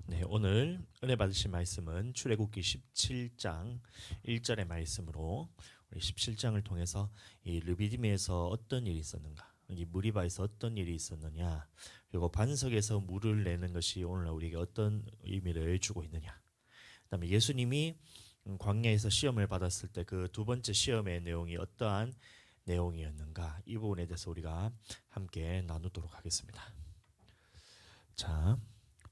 네, 오늘 은혜 받으실 말씀은 출애굽기 17장 1절의 말씀으로 우리 17장을 통해서 이 르비딤에서 어떤 일이 있었는가, 이 무리바에서 어떤 일이 있었느냐, 그리고 반석에서 물을 내는 것이 오늘날 우리에게 어떤 의미를 주고 있느냐, 그다음에 예수님이 광야에서 시험을 받았을 때 그 두 번째 시험의 내용이 어떠한 내용이었는가, 이 부분에 대해서 우리가 함께 나누도록 하겠습니다. 자,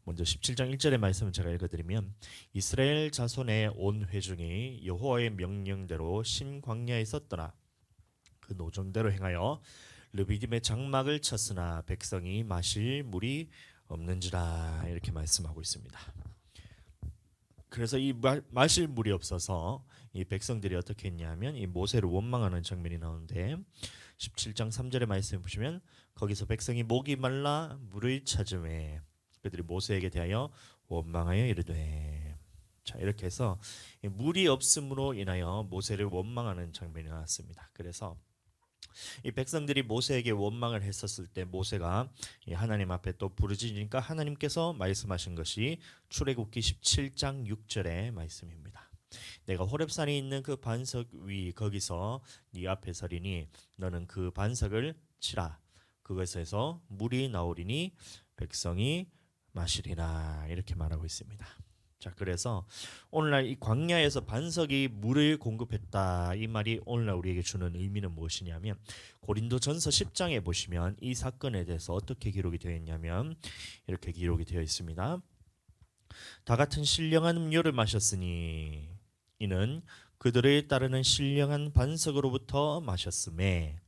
먼저 17장 1절의 말씀을 제가 읽어드리면, 이스라엘 자손의 온 회중이 여호와의 명령대로 신광야에 섰더라. 그 노정대로 행하여 르비딤의 장막을 쳤으나 백성이 마실 물이 없는지라, 이렇게 말씀하고 있습니다. 그래서 이 마실 물이 없어서 이 백성들이 어떻게 했냐면 이 모세를 원망하는 장면이 나오는데, 17장 3절의 말씀 보시면 거기서 백성이 목이 말라 물을 찾음에 그들이 모세에게 대하여 원망하여 이르되, 자, 이렇게 해서 물이 없음으로 인하여 모세를 원망하는 장면이 나왔습니다. 그래서 이 백성들이 모세에게 원망을 했었을 때 모세가 하나님 앞에 또 부르짖으니까 하나님께서 말씀하신 것이 출애굽기 17장 6절의 말씀입니다. 내가 호렙산에 있는 그 반석 위 거기서 네 앞에 서리니 너는 그 반석을 치라. 그것에서 물이 나오리니 백성이 마시리라, 이렇게 말하고 있습니다. 자, 그래서 오늘날 이 광야에서 반석이 물을 공급했다, 이 말이 오늘날 우리에게 주는 의미는 무엇이냐면, 고린도전서 10장에 보시면 이 사건에 대해서 어떻게 기록이 되어 있냐면 이렇게 기록이 되어 있습니다. 다 같은 신령한 음료를 마셨으니 이는 그들을 따르는 신령한 반석으로부터 마셨음에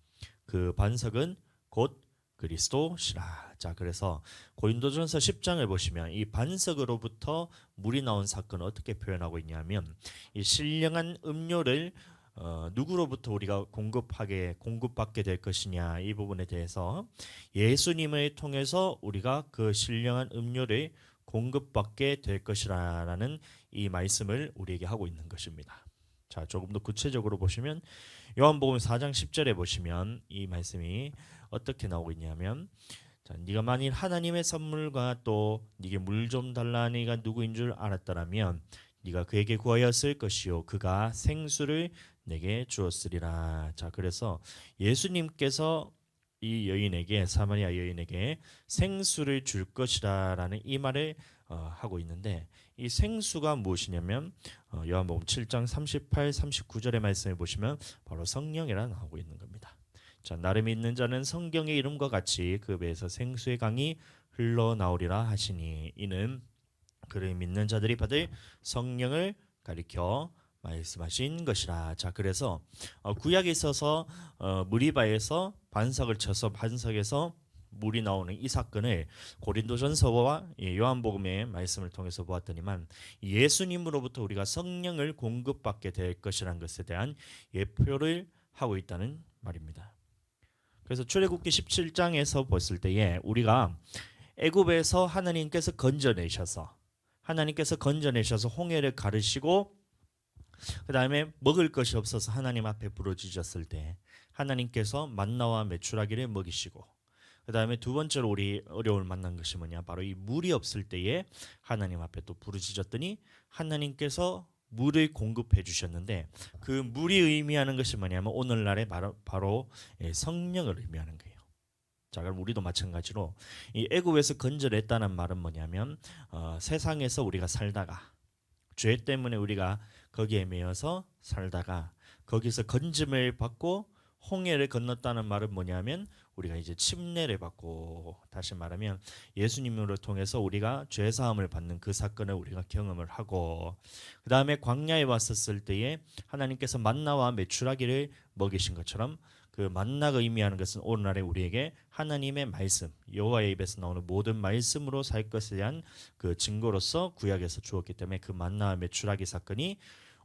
그 반석은 곧 그리스도시라. 자, 그래서 고린도전서 10장을 보시면 이 반석으로부터 물이 나온 사건을 어떻게 표현하고 있냐면, 이 신령한 음료를 누구로부터 우리가 공급받게 될 것이냐, 이 부분에 대해서 예수님을 통해서 우리가 그 신령한 음료를 공급받게 될 것이라는 이 말씀을 우리에게 하고 있는 것입니다. 자, 조금 더 구체적으로 보시면 요한복음 4장 10절에 보시면 이 말씀이 어떻게 나오고 있냐면, 자, 네가 만일 하나님의 선물과 또 네게 물 좀 달라는 이가 누구인 줄 알았더라면 네가 그에게 구하였을 것이요 그가 생수를 내게 주었으리라. 자, 그래서 예수님께서 이 여인에게, 사마리아 여인에게 생수를 줄 것이라는 이 말을 하고 있는데, 이 생수가 무엇이냐면 요한복음 7장 38, 39절의 말씀을 보시면 바로 성령이라 나오고 있는 겁니다. 자, 나를 믿는 자는 성경의 이름과 같이 그 배에서 생수의 강이 흘러나오리라 하시니 이는 그를 믿는 자들이 받을 성령을 가리켜 말씀하신 것이라. 자, 그래서 구약에 있어서 무리바에서 반석을 쳐서 반석에서 물이 나오는 이 사건을 고린도전서와 요한복음의 말씀을 통해서 보았더니만, 예수님으로부터 우리가 성령을 공급받게 될 것이라는 것에 대한 예표를 하고 있다는 말입니다. 그래서 출애굽기 17장에서 봤을 때에 우리가 애굽에서 하나님께서 건져내셔서 홍해를 가르시고 그 다음에 먹을 것이 없어서 하나님 앞에 부르짖었을 때 하나님께서 만나와 메추라기를 먹이시고, 그 다음에 두 번째로 우리 어려움을 만난 것이 뭐냐, 바로 이 물이 없을 때에 하나님 앞에 또 부르짖었더니 하나님께서 물을 공급해 주셨는데, 그 물이 의미하는 것이 뭐냐면 오늘날의 바로 성령을 의미하는 거예요. 자, 그럼 우리도 마찬가지로 이 애굽에서 건져냈다는 말은 뭐냐면 세상에서 우리가 살다가 죄 때문에 우리가 거기에 매여서 살다가 거기서 건짐을 받고 홍해를 건넜다는 말은 뭐냐면 우리가 이제 침례를 받고, 다시 말하면 예수님으로 통해서 우리가 죄 사함을 받는 그 사건을 우리가 경험을 하고, 그 다음에 광야에 왔었을 때에 하나님께서 만나와 메추라기를 먹이신 것처럼 그 만나가 의미하는 것은 오늘날에 우리에게 하나님의 말씀, 여호와의 입에서 나오는 모든 말씀으로 살 것에 대한 그 증거로서 구약에서 주었기 때문에 그 만나와 메추라기 사건이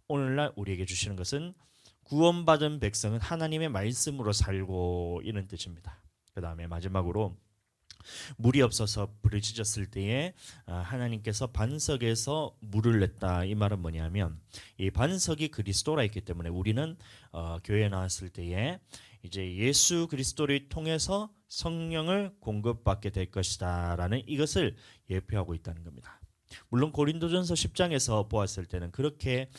오늘날 우리에게 주시는 것은 구원받은 백성은 하나님의 말씀으로 살고, 이런 뜻입니다. 그 다음에 마지막으로 물이 없어서 부르짖었을 때에 하나님께서 반석에서 물을 냈다, 이 말은 뭐냐면 이 반석이 그리스도라 했기 때문에 우리는 교회에 나왔을 때에 이제 예수 그리스도를 통해서 성령을 공급받게 될 것이다 라는 이것을 예표하고 있다는 겁니다. 물론 고린도전서 10장에서 보았을 때는 그렇게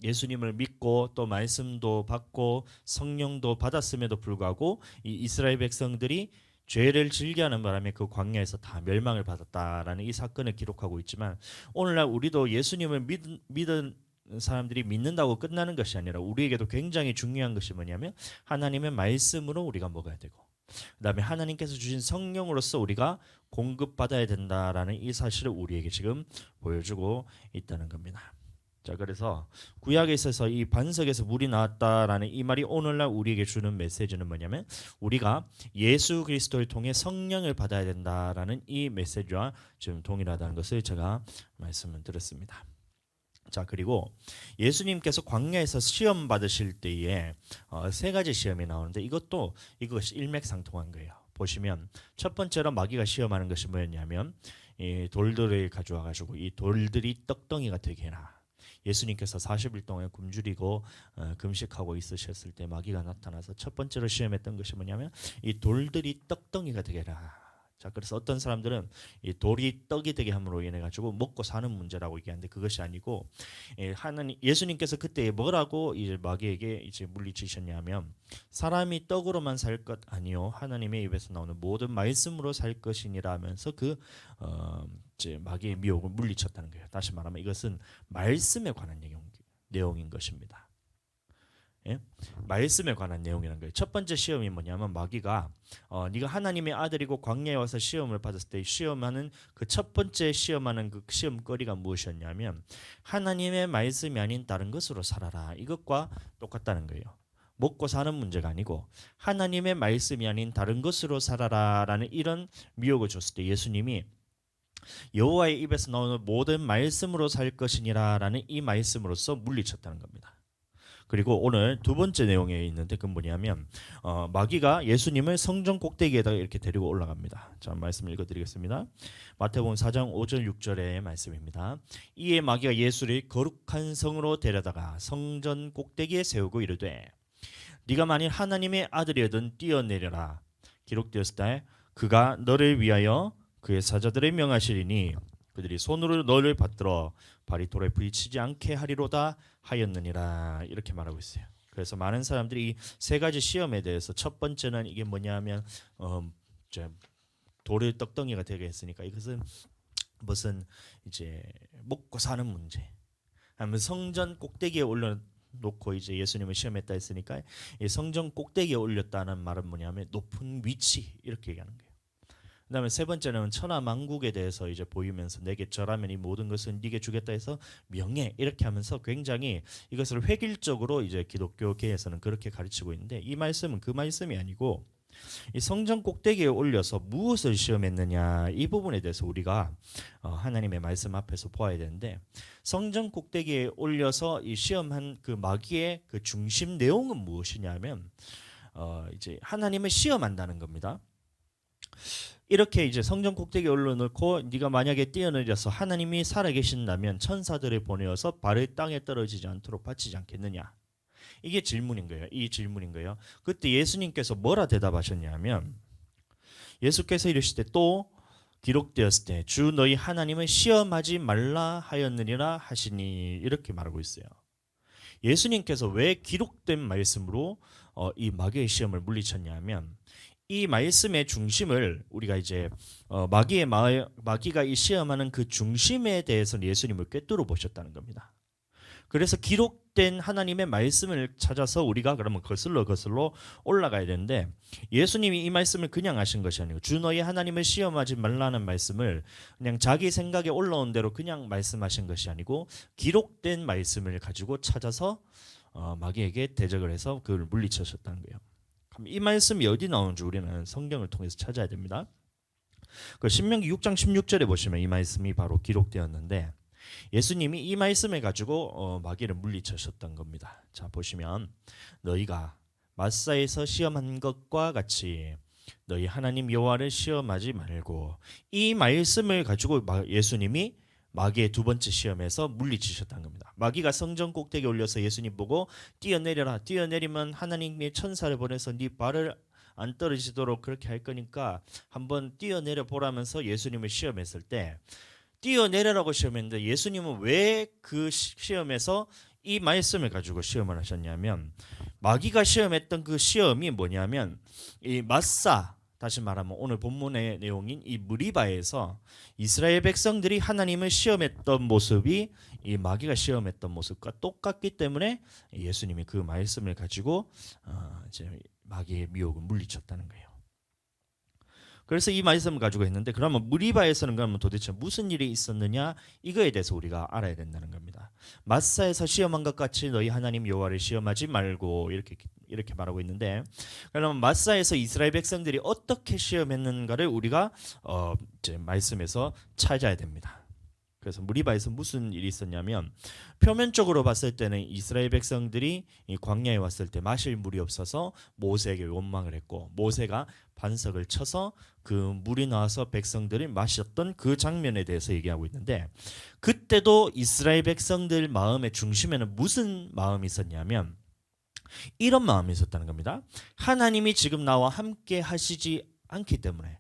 예수님을 믿고 또 말씀도 받고 성령도 받았음에도 불구하고 이 이스라엘 백성들이 죄를 즐겨하는 바람에 그 광야에서 다 멸망을 받았다라는 이 사건을 기록하고 있지만, 오늘날 우리도 예수님을 믿은 사람들이 믿는다고 끝나는 것이 아니라 우리에게도 굉장히 중요한 것이 뭐냐면 하나님의 말씀으로 우리가 먹어야 되고, 그다음에 하나님께서 주신 성령으로서 우리가 공급받아야 된다라는 이 사실을 우리에게 지금 보여주고 있다는 겁니다. 자, 그래서 구약에 있어서 이 반석에서 물이 나왔다라는 이 말이 오늘날 우리에게 주는 메시지는 뭐냐면 우리가 예수 그리스도를 통해 성령을 받아야 된다라는 이 메시지와 지금 동일하다는 것을 제가 말씀을 드렸습니다. 자, 그리고 예수님께서 광야에서 시험 받으실 때에 세 가지 시험이 나오는데 이것이 일맥상통한 거예요. 보시면 첫 번째로 마귀가 시험하는 것이 뭐였냐면 이 돌들을 가져와 가지고 이 돌들이 떡덩이가 되게 해라. 예수님께서 40일 동안 굶주리고 금식하고 있으셨을 때 마귀가 나타나서 첫 번째로 시험했던 것이 뭐냐면 이 돌들이 떡덩이가 되게 해라. 자, 그래서 어떤 사람들은 이 돌이 떡이 되게 함으로 인해 가지고 먹고 사는 문제라고 얘기하는데 그것이 아니고, 하나님 예수님께서 그때 뭐라고 이제 마귀에게 이제 물리치셨냐면 사람이 떡으로만 살 것 아니요 하나님의 입에서 나오는 모든 말씀으로 살 것이니라 하면서 이제 마귀의 미혹을 물리쳤다는 거예요. 다시 말하면 이것은 말씀에 관한 내용인 것입니다. 예? 말씀에 관한 내용이라는 거예요. 첫 번째 시험이 뭐냐면 마귀가 네가 하나님의 아들이고 광야에 와서 시험을 받았을 때 시험하는 그 첫 번째 시험하는 그 시험거리가 무엇이었냐면 하나님의 말씀이 아닌 다른 것으로 살아라. 이것과 똑같다는 거예요. 먹고 사는 문제가 아니고 하나님의 말씀이 아닌 다른 것으로 살아라라는 이런 미혹을 줬을 때 예수님이 여호와의 입에서 나오는 모든 말씀으로 살 것이니라라는 이 말씀으로써 물리쳤다는 겁니다. 그리고 오늘 두 번째 내용에 있는데 그건 뭐냐면 마귀가 예수님을 성전 꼭대기에다가 이렇게 데리고 올라갑니다. 자, 말씀 읽어드리겠습니다. 마태복음 4장 5절 6절의 말씀입니다. 이에 마귀가 예수를 거룩한 성으로 데려다가 성전 꼭대기에 세우고 이르되 네가 만일 하나님의 아들이거든 뛰어내려라. 기록되었을 때 그가 너를 위하여 그의 사자들을 명하시리니 그들이 손으로 너를 받들어 발이 돌에 부딪히지 않게 하리로다 하였느니라. 이렇게 말하고 있어요. 그래서 많은 사람들이 이 세 가지 시험에 대해서 첫 번째는 이게 뭐냐면 돌을 떡덩이가 되게 했으니까 이것은 무슨 이제 먹고 사는 문제, 아니면 성전 꼭대기에 올려놓고 이제 예수님을 시험했다 했으니까 이 성전 꼭대기에 올렸다는 말은 뭐냐면 높은 위치 이렇게 얘기하는 거예요. 그다음에 세 번째는 천하만국에 대해서 이제 보이면서 내게 절하면 이 모든 것은 네게 주겠다 해서 명예 이렇게 하면서 굉장히 이것을 획일적으로 이제 기독교계에서는 그렇게 가르치고 있는데 이 말씀은 그 말씀이 아니고 이 성전 꼭대기에 올려서 무엇을 시험했느냐 이 부분에 대해서 우리가 하나님의 말씀 앞에서 보아야 되는데, 성전 꼭대기에 올려서 이 시험한 그 마귀의 그 중심 내용은 무엇이냐면 이제 하나님을 시험한다는 겁니다. 이렇게 이제 성전 꼭대기에 올려놓고 네가 만약에 뛰어내려서 하나님이 살아계신다면 천사들을 보내어서 발을 땅에 떨어지지 않도록 바치지 않겠느냐. 이게 질문인 거예요. 이 질문인 거예요. 그때 예수님께서 뭐라 대답하셨냐면 예수께서 이르실 때 또 기록되었을 때 주 너희 하나님을 시험하지 말라 하였느니라 하시니 이렇게 말하고 있어요. 예수님께서 왜 기록된 말씀으로 이 마귀의 시험을 물리쳤냐면 이 말씀의 중심을 우리가 이제 마귀가 이 시험하는 그 중심에 대해서는 예수님을 꿰뚫어 보셨다는 겁니다. 그래서 기록된 하나님의 말씀을 찾아서 우리가 그러면 거슬러 올라가야 되는데 예수님이 이 말씀을 그냥 하신 것이 아니고 주 너희 하나님을 시험하지 말라는 말씀을 그냥 자기 생각에 올라온 대로 그냥 말씀하신 것이 아니고 기록된 말씀을 가지고 찾아서 마귀에게 대적을 해서 그를 물리치셨다는 거예요. 그럼 이 말씀이 어디 나오는지 우리는 성경을 통해서 찾아야 됩니다. 그 신명기 6장 16절에 보시면 이 말씀이 바로 기록되었는데 예수님이 이 말씀을 가지고 마귀를 물리치셨던 겁니다. 자, 보시면 너희가 마사에서 시험한 것과 같이 너희 하나님 여호와를 시험하지 말고, 이 말씀을 가지고 예수님이 마귀의 두 번째 시험에서 물리치셨다는 겁니다. 마귀가 성전 꼭대기에 올려서 예수님 보고 뛰어내려라. 뛰어내리면 하나님의 천사를 보내서 네 발을 안 떨어지도록 그렇게 할 거니까 한번 뛰어내려 보라면서 예수님을 시험했을 때 뛰어내려라고 시험했는데 예수님은 왜 그 시험에서 이 말씀을 가지고 시험을 하셨냐면 마귀가 시험했던 그 시험이 뭐냐면 이 마사, 다시 말하면 오늘 본문의 내용인 이 무리바에서 이스라엘 백성들이 하나님을 시험했던 모습이 이 마귀가 시험했던 모습과 똑같기 때문에 예수님이 그 말씀을 가지고 이제 마귀의 미혹을 물리쳤다는 거예요. 그래서 이 말씀을 가지고 했는데 그러면 무리바에서는 그러면 도대체 무슨 일이 있었느냐 이거에 대해서 우리가 알아야 된다는 겁니다. 마사에서 시험한 것 같이 너희 하나님 여호와를 시험하지 말고 이렇게 말하고 있는데 그러면 마사에서 이스라엘 백성들이 어떻게 시험했는가를 우리가 이제 말씀에서 찾아야 됩니다. 그래서 무리바에서 무슨 일이 있었냐면 표면적으로 봤을 때는 이스라엘 백성들이 이 광야에 왔을 때 마실 물이 없어서 모세에게 원망을 했고 모세가 반석을 쳐서 그 물이 나와서 백성들이 마셨던 그 장면에 대해서 얘기하고 있는데 그때도 이스라엘 백성들 마음의 중심에는 무슨 마음이 있었냐면 이런 마음이 있었다는 겁니다. 하나님이 지금 나와 함께 하시지 않기 때문에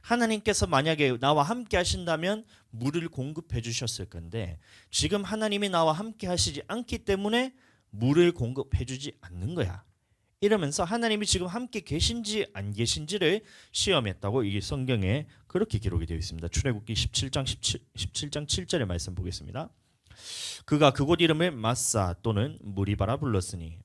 하나님께서 만약에 나와 함께 하신다면 물을 공급해 주셨을 건데 지금 하나님이 나와 함께 하시지 않기 때문에 물을 공급해 주지 않는 거야. 이러면서 하나님이 지금 함께 계신지 안 계신지를 시험했다고 이 성경에 그렇게 기록이 되어 있습니다. 출애굽기 17장 7절의 말씀 보겠습니다. 그가 그곳 이름을 마사 또는 무리바라 불렀으니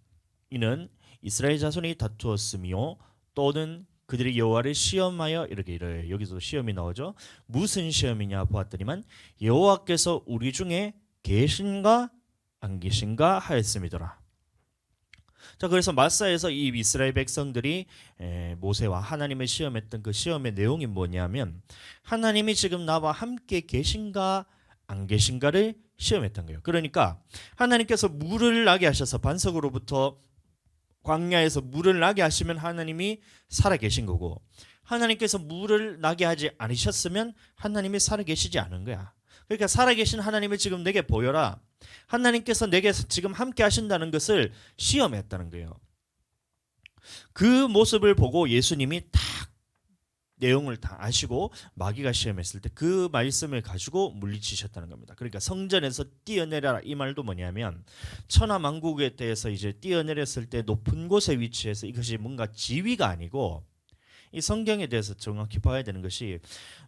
이는 이스라엘 자손이 다투었으며 또는 그들이 여호와를 시험하여 이르기를 여기서 시험이 나오죠. 무슨 시험이냐 보았더니만 여호와께서 우리 중에 계신가 안 계신가 하였음이더라. 자, 그래서 마사에서 이 이스라엘 백성들이 모세와 하나님을 시험했던 그 시험의 내용이 뭐냐면 하나님이 지금 나와 함께 계신가 안 계신가를 시험했던 거예요. 그러니까 하나님께서 물을 나게 하셔서 반석으로부터 광야에서 물을 나게 하시면 하나님이 살아계신 거고 하나님께서 물을 나게 하지 않으셨으면 하나님이 살아계시지 않은 거야. 그러니까 살아계신 하나님을 지금 내게 보여라. 하나님께서 내게 지금 함께 하신다는 것을 시험했다는 거예요. 그 모습을 보고 예수님이 딱 내용을 다 아시고 마귀가 시험했을 때 그 말씀을 가지고 물리치셨다는 겁니다. 그러니까 성전에서 뛰어내려라 이 말도 뭐냐면 천하만국에 대해서 이제 뛰어내렸을 때 높은 곳에 위치해서 이것이 뭔가 지위가 아니고 이 성경에 대해서 정확히 봐야 되는 것이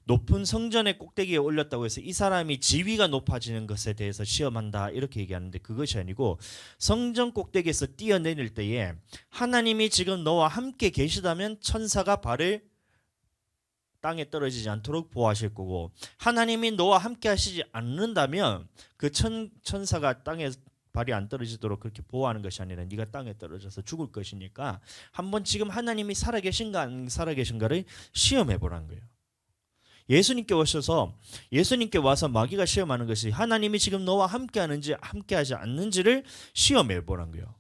높은 성전의 꼭대기에 올렸다고 해서 이 사람이 지위가 높아지는 것에 대해서 시험한다 이렇게 얘기하는데 그것이 아니고 성전 꼭대기에서 뛰어내릴 때에 하나님이 지금 너와 함께 계시다면 천사가 발을 땅에 떨어지지 않도록 보호하실 거고 하나님이 너와 함께 하시지 않는다면 그 천사가 땅에 발이 안 떨어지도록 그렇게 보호하는 것이 아니라 네가 땅에 떨어져서 죽을 것이니까 한번 지금 하나님이 살아계신가 안 살아계신가를 시험해 보라는 거예요. 예수님께 오셔서 예수님께 와서 마귀가 시험하는 것이 하나님이 지금 너와 함께 하는지 함께 하지 않는지를 시험해 보라는 거예요.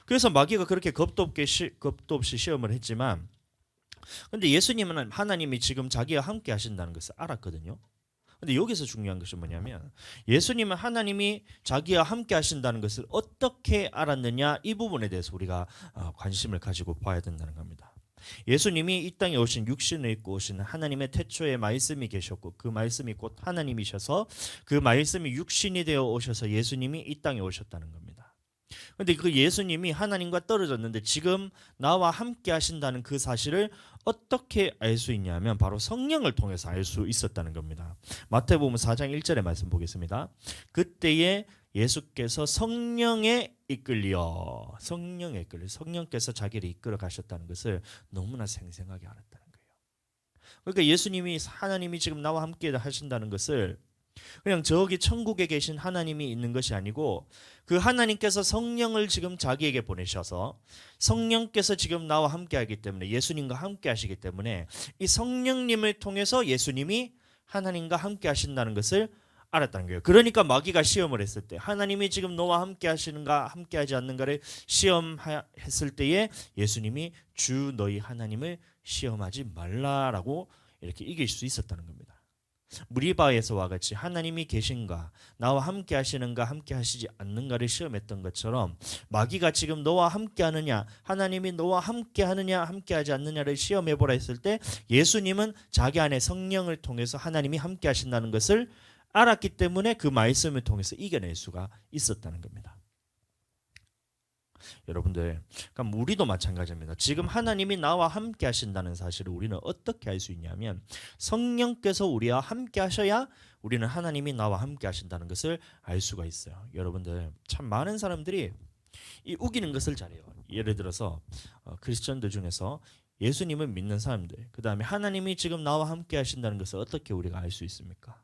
그래서 마귀가 그렇게 겁도 없이 시험을 했지만 근데 예수님은 하나님이 지금 자기와 함께 하신다는 것을 알았거든요. 근데 여기서 중요한 것이 뭐냐면 예수님은 하나님이 자기와 함께 하신다는 것을 어떻게 알았느냐 이 부분에 대해서 우리가 관심을 가지고 봐야 된다는 겁니다. 예수님이 이 땅에 오신 육신을 입고 오신 하나님의 태초에 말씀이 계셨고 그 말씀이 곧 하나님이셔서 그 말씀이 육신이 되어 오셔서 예수님이 이 땅에 오셨다는 겁니다. 근데 그 예수님이 하나님과 떨어졌는데 지금 나와 함께 하신다는 그 사실을 어떻게 알 수 있냐면 바로 성령을 통해서 알 수 있었다는 겁니다. 마태복음 4장 1절의 말씀 보겠습니다. 그때에 예수께서 성령에 이끌려 성령께서 자기를 이끌어 가셨다는 것을 너무나 생생하게 알았다는 거예요. 그러니까 예수님이 하나님이 지금 나와 함께 하신다는 것을 그냥 저기 천국에 계신 하나님이 있는 것이 아니고 그 하나님께서 성령을 지금 자기에게 보내셔서 성령께서 지금 나와 함께 하기 때문에 예수님과 함께 하시기 때문에 이 성령님을 통해서 예수님이 하나님과 함께 하신다는 것을 알았다는 거예요. 그러니까 마귀가 시험을 했을 때 하나님이 지금 너와 함께 하시는가 함께 하지 않는가를 시험했을 때에 예수님이 주 너희 하나님을 시험하지 말라라고 이렇게 이길 수 있었다는 겁니다. 무리바에서와 같이 하나님이 계신가 나와 함께 하시는가 함께 하시지 않는가를 시험했던 것처럼 마귀가 지금 너와 함께 하느냐 하나님이 너와 함께 하느냐 함께 하지 않느냐를 시험해보라 했을 때 예수님은 자기 안에 성령을 통해서 하나님이 함께 하신다는 것을 알았기 때문에 그 말씀을 통해서 이겨낼 수가 있었다는 겁니다. 여러분들, 그럼 우리도 마찬가지입니다. 지금 하나님이 나와 함께 하신다는 사실을 우리는 어떻게 알 수 있냐면 성령께서 우리와 함께 하셔야 우리는 하나님이 나와 함께 하신다는 것을 알 수가 있어요. 여러분들, 참 많은 사람들이 이 우기는 것을 잘해요. 예를 들어서 크리스천들 중에서 예수님을 믿는 사람들, 그 다음에 하나님이 지금 나와 함께 하신다는 것을 어떻게 우리가 알 수 있습니까?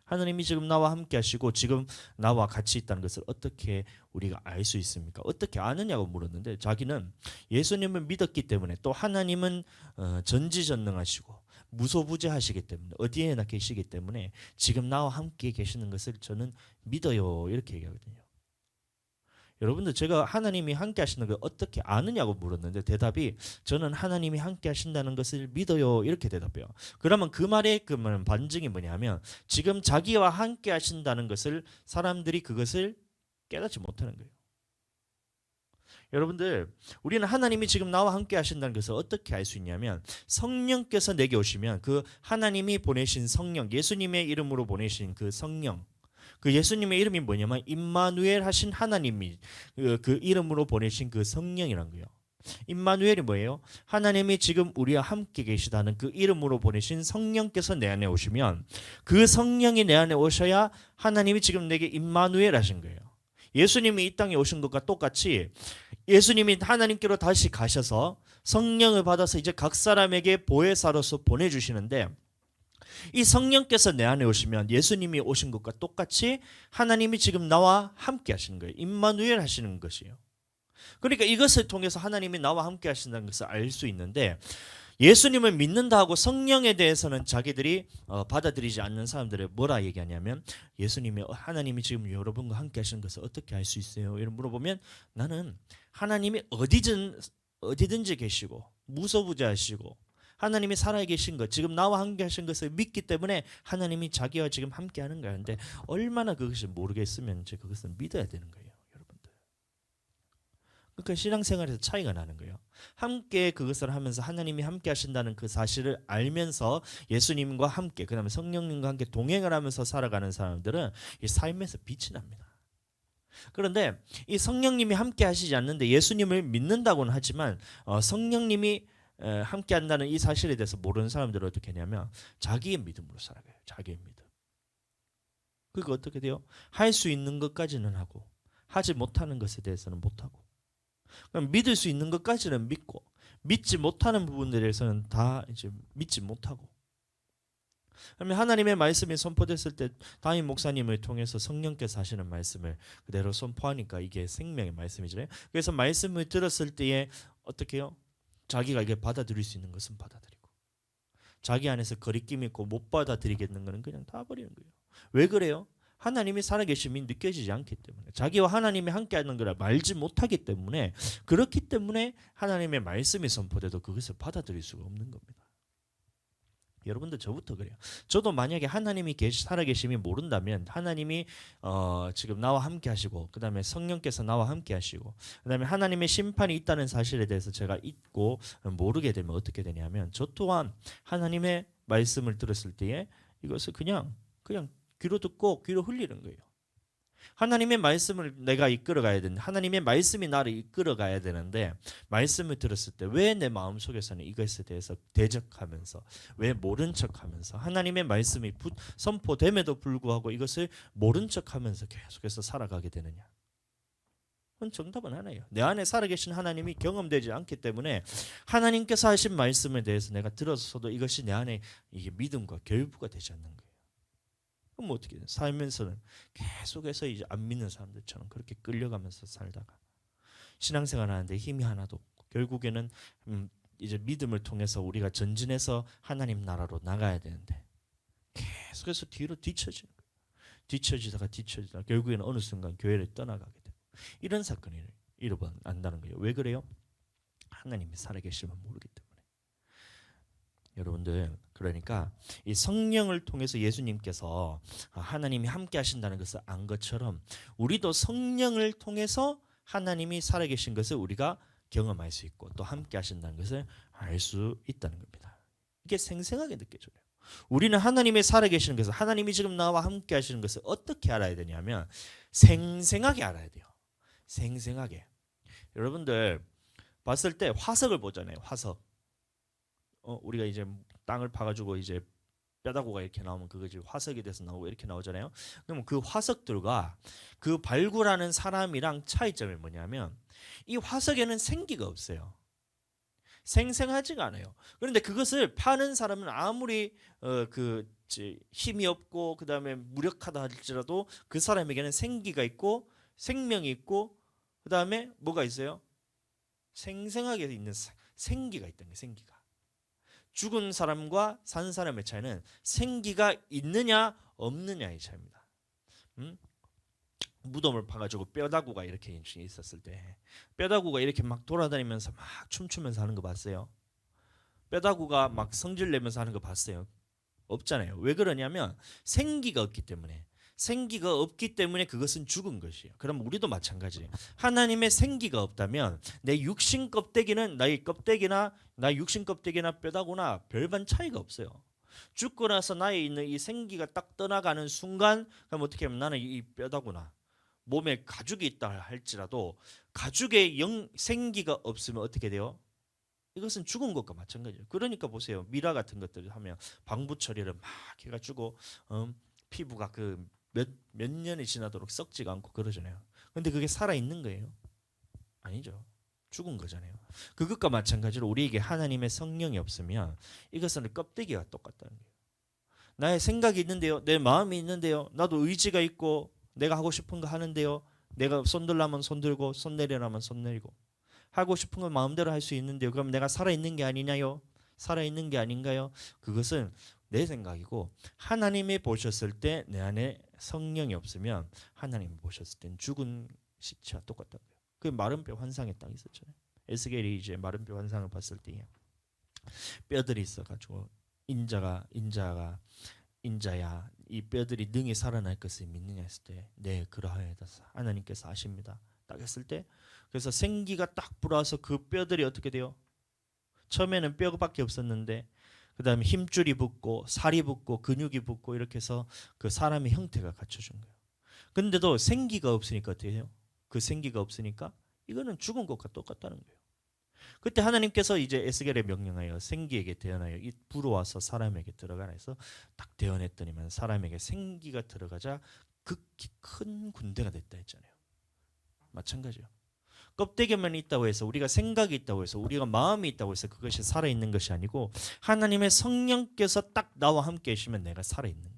하나님이 지금 나와 함께 하시고 지금 나와 같이 있다는 것을 어떻게 우리가 알 수 있습니까? 어떻게 아느냐고 물었는데 자기는 예수님을 믿었기 때문에 또 하나님은 전지전능하시고 무소부재하시기 때문에 어디에나 계시기 때문에 지금 나와 함께 계시는 것을 저는 믿어요. 이렇게 얘기하거든요. 여러분들, 제가 하나님이 함께 하시는 걸 어떻게 아느냐고 물었는데 대답이 저는 하나님이 함께 하신다는 것을 믿어요. 이렇게 대답해요. 그러면 그 말의 반증이 뭐냐면 지금 자기와 함께 하신다는 것을 사람들이 그것을 깨닫지 못하는 거예요. 여러분들, 우리는 하나님이 지금 나와 함께 하신다는 것을 어떻게 알 수 있냐면 성령께서 내게 오시면 그 하나님이 보내신 성령, 예수님의 이름으로 보내신 그 성령, 그 예수님의 이름이 뭐냐면 임마누엘 하신 하나님이 그 이름으로 보내신 그 성령이란 거예요. 임마누엘이 뭐예요? 하나님이 지금 우리와 함께 계시다는 그 이름으로 보내신 성령께서 내 안에 오시면 그 성령이 내 안에 오셔야 하나님이 지금 내게 임마누엘 하신 거예요. 예수님이 이 땅에 오신 것과 똑같이 예수님이 하나님께로 다시 가셔서 성령을 받아서 이제 각 사람에게 보혜사로서 보내주시는데 이 성령께서 내 안에 오시면 예수님이 오신 것과 똑같이 하나님이 지금 나와 함께 하시는 거예요. 임마누엘 하시는 것이에요. 그러니까 이것을 통해서 하나님이 나와 함께 하신다는 것을 알 수 있는데 예수님을 믿는다 하고 성령에 대해서는 자기들이 받아들이지 않는 사람들을 뭐라 얘기하냐면 예수님이 하나님이 지금 여러분과 함께 하시는 것을 어떻게 알 수 있어요? 이런 물어보면 나는 하나님이 어디든지 계시고 무소부재하시고 하나님이 살아계신 것, 지금 나와 함께 하신 것을 믿기 때문에 하나님이 자기와 지금 함께 하는 거야. 근데 얼마나 그것을 모르겠으면 이제 그것을 믿어야 되는 거예요, 여러분들. 그러니까 신앙생활에서 차이가 나는 거예요. 함께 그것을 하면서 하나님이 함께 하신다는 그 사실을 알면서 예수님과 함께, 그다음에 성령님과 함께 동행을 하면서 살아가는 사람들은 이 삶에서 빛이 납니다. 그런데 이 성령님이 함께 하시지 않는데 예수님을 믿는다고는 하지만 성령님이 함께 한다는 이 사실에 대해서 모르는 사람들은 어떻게 하냐면 자기의 믿음으로 살아가요. 자기의 믿음. 그거 어떻게 돼요? 할 수 있는 것까지는 하고 하지 못하는 것에 대해서는 못하고, 그럼 믿을 수 있는 것까지는 믿고 믿지 못하는 부분들에 대해서는 다 이제 믿지 못하고. 그러면 하나님의 말씀이 선포됐을 때 담임 목사님을 통해서 성령께서 하시는 말씀을 그대로 선포하니까 이게 생명의 말씀이잖아요. 그래서 말씀을 들었을 때에 어떻게 해요? 자기가 이게 받아들일 수 있는 것은 받아들이고 자기 안에서 거리낌 있고 못 받아들이겠는 거는 그냥 다 버리는 거예요. 왜 그래요? 하나님이 살아계심이 느껴지지 않기 때문에, 자기와 하나님이 함께하는 걸 말지 못하기 때문에, 그렇기 때문에 하나님의 말씀이 선포돼도 그것을 받아들일 수가 없는 겁니다. 여러분들, 저부터 그래요. 저도 만약에 하나님이 살아계심이 모른다면 하나님이 지금 나와 함께 하시고 그 다음에 성령께서 나와 함께 하시고 그 다음에 하나님의 심판이 있다는 사실에 대해서 제가 잊고 모르게 되면 어떻게 되냐면 저 또한 하나님의 말씀을 들었을 때에 이것을 그냥 귀로 듣고 귀로 흘리는 거예요. 하나님의 말씀을 내가 이끌어가야 되는데, 하나님의 말씀이 나를 이끌어가야 되는데 말씀을 들었을 때 왜 내 마음속에서는 이것에 대해서 대적하면서, 왜 모른 척하면서, 하나님의 말씀이 선포됨에도 불구하고 이것을 모른 척하면서 계속해서 살아가게 되느냐? 그건 정답은 하나예요. 내 안에 살아계신 하나님이 경험되지 않기 때문에 하나님께서 하신 말씀에 대해서 내가 들었어도 이것이 내 안에 이게 믿음과 결부가 되지 않는 거예요. 그럼 어떻게 돼요? 살면서는 계속해서 이제 안 믿는 사람들처럼 그렇게 끌려가면서 살다가 신앙생활 하는데 힘이 하나도 없고 결국에는 이제 믿음을 통해서 우리가 전진해서 하나님 나라로 나가야 되는데 계속해서 뒤로 뒤처지는 거예요. 뒤처지다가 결국에는 어느 순간 교회를 떠나가게 되고 이런 사건이 일어난다는 거예요. 왜 그래요? 하나님이 살아계심을 모르기 때문에. 여러분들, 그러니까 이 성령을 통해서 예수님께서 하나님이 함께 하신다는 것을 안 것처럼 우리도 성령을 통해서 하나님이 살아계신 것을 우리가 경험할 수 있고 또 함께 하신다는 것을 알 수 있다는 겁니다. 이게 생생하게 느껴져요. 우리는 하나님의 살아계시는 것을, 하나님이 지금 나와 함께 하시는 것을 어떻게 알아야 되냐면 생생하게 알아야 돼요. 생생하게. 여러분들 봤을 때 화석을 보잖아요. 화석. 우리가 이제 땅을 파가지고 이제 뼈다구가 이렇게 나오면 그것이 화석이 돼서 나오고 이렇게 나오잖아요. 그러면 그 화석들과 그 발굴하는 사람이랑 차이점이 뭐냐면 이 화석에는 생기가 없어요. 생생하지가 않아요. 그런데 그것을 파는 사람은 아무리 힘이 없고 그다음에 무력하다 할지라도 그 사람에게는 생기가 있고 생명이 있고 그다음에 뭐가 있어요? 생생하게 있는 생기가 있다는 거예요. 생기가. 죽은 사람과 산 사람의 차이는 생기가 있느냐 없느냐의 차이입니다. 무덤을 파가지고 뼈다구가 이렇게 있었을 때 뼈다구가 이렇게 막 돌아다니면서 막 춤추면서 하는 거 봤어요? 뼈다구가 막 성질 내면서 하는 거 봤어요? 없잖아요. 왜 그러냐면 생기가 없기 때문에. 생기가 없기 때문에 그것은 죽은 것이에요. 그럼 우리도 마찬가지예요. 하나님의 생기가 없다면 내 육신 껍데기는 나의 껍데기나 나 육신 껍데기나 뼈다구나 별반 차이가 없어요. 죽고 나서 나에 있는 이 생기가 딱 떠나가는 순간 그럼 어떻게 하면 나는 이 뼈다구나 몸에 가죽이 있다 할지라도 가죽에 생기가 없으면 어떻게 돼요? 이것은 죽은 것과 마찬가지예요. 그러니까 보세요. 미라 같은 것들을 하면 방부 처리를 막 해가지고 피부가 그 몇 년이 지나도록 썩지가 않고 그러잖아요. 근데 그게 살아 있는 거예요? 아니죠. 죽은 거잖아요. 그것과 마찬가지로 우리에게 하나님의 성령이 없으면 이것은 껍데기가 똑같다는 거예요. 나의 생각이 있는데요. 내 마음이 있는데요. 나도 의지가 있고 내가 하고 싶은 거 하는데요. 내가 손들라면 손들고 손 내리라면 손 내리고 하고 싶은 건 마음대로 할 수 있는데요. 그럼 내가 살아있는 게 아니냐요? 살아있는 게 아닌가요? 그것은 내 생각이고 하나님이 보셨을 때 내 안에 성령이 없으면 하나님이 보셨을 땐 죽은 시체와 똑같다고요. 그 마른 뼈 환상에 딱 있었잖아요. 에스겔이 이제 마른 뼈 환상을 봤을 때 뼈들이 있어가지고 인자야 이 뼈들이 능히 살아날 것을 믿느냐 했을 때 네 그러하여다 하나님께서 아십니다. 딱 했을 때 그래서 생기가 딱 불어와서 그 뼈들이 어떻게 돼요? 처음에는 뼈밖에 없었는데 그 다음에 힘줄이 붙고 살이 붙고 근육이 붙고 이렇게 해서 그 사람의 형태가 갖춰준 거예요. 근데도 생기가 없으니까 어떻게 해요? 그 생기가 없으니까 이거는 죽은 것과 똑같다는 거예요. 그때 하나님께서 이제 에스겔에 명령하여 생기에게 대언하여 이 불어와서 사람에게 들어가라 해서 딱 대언했더니만 사람에게 생기가 들어가자 극히 큰 군대가 됐다 했잖아요. 마찬가지요. 껍데기만 있다고 해서 우리가 생각이 있다고 해서 우리가 마음이 있다고 해서 그것이 살아있는 것이 아니고 하나님의 성령께서 딱 나와 함께 계시면 내가 살아있는 거예요.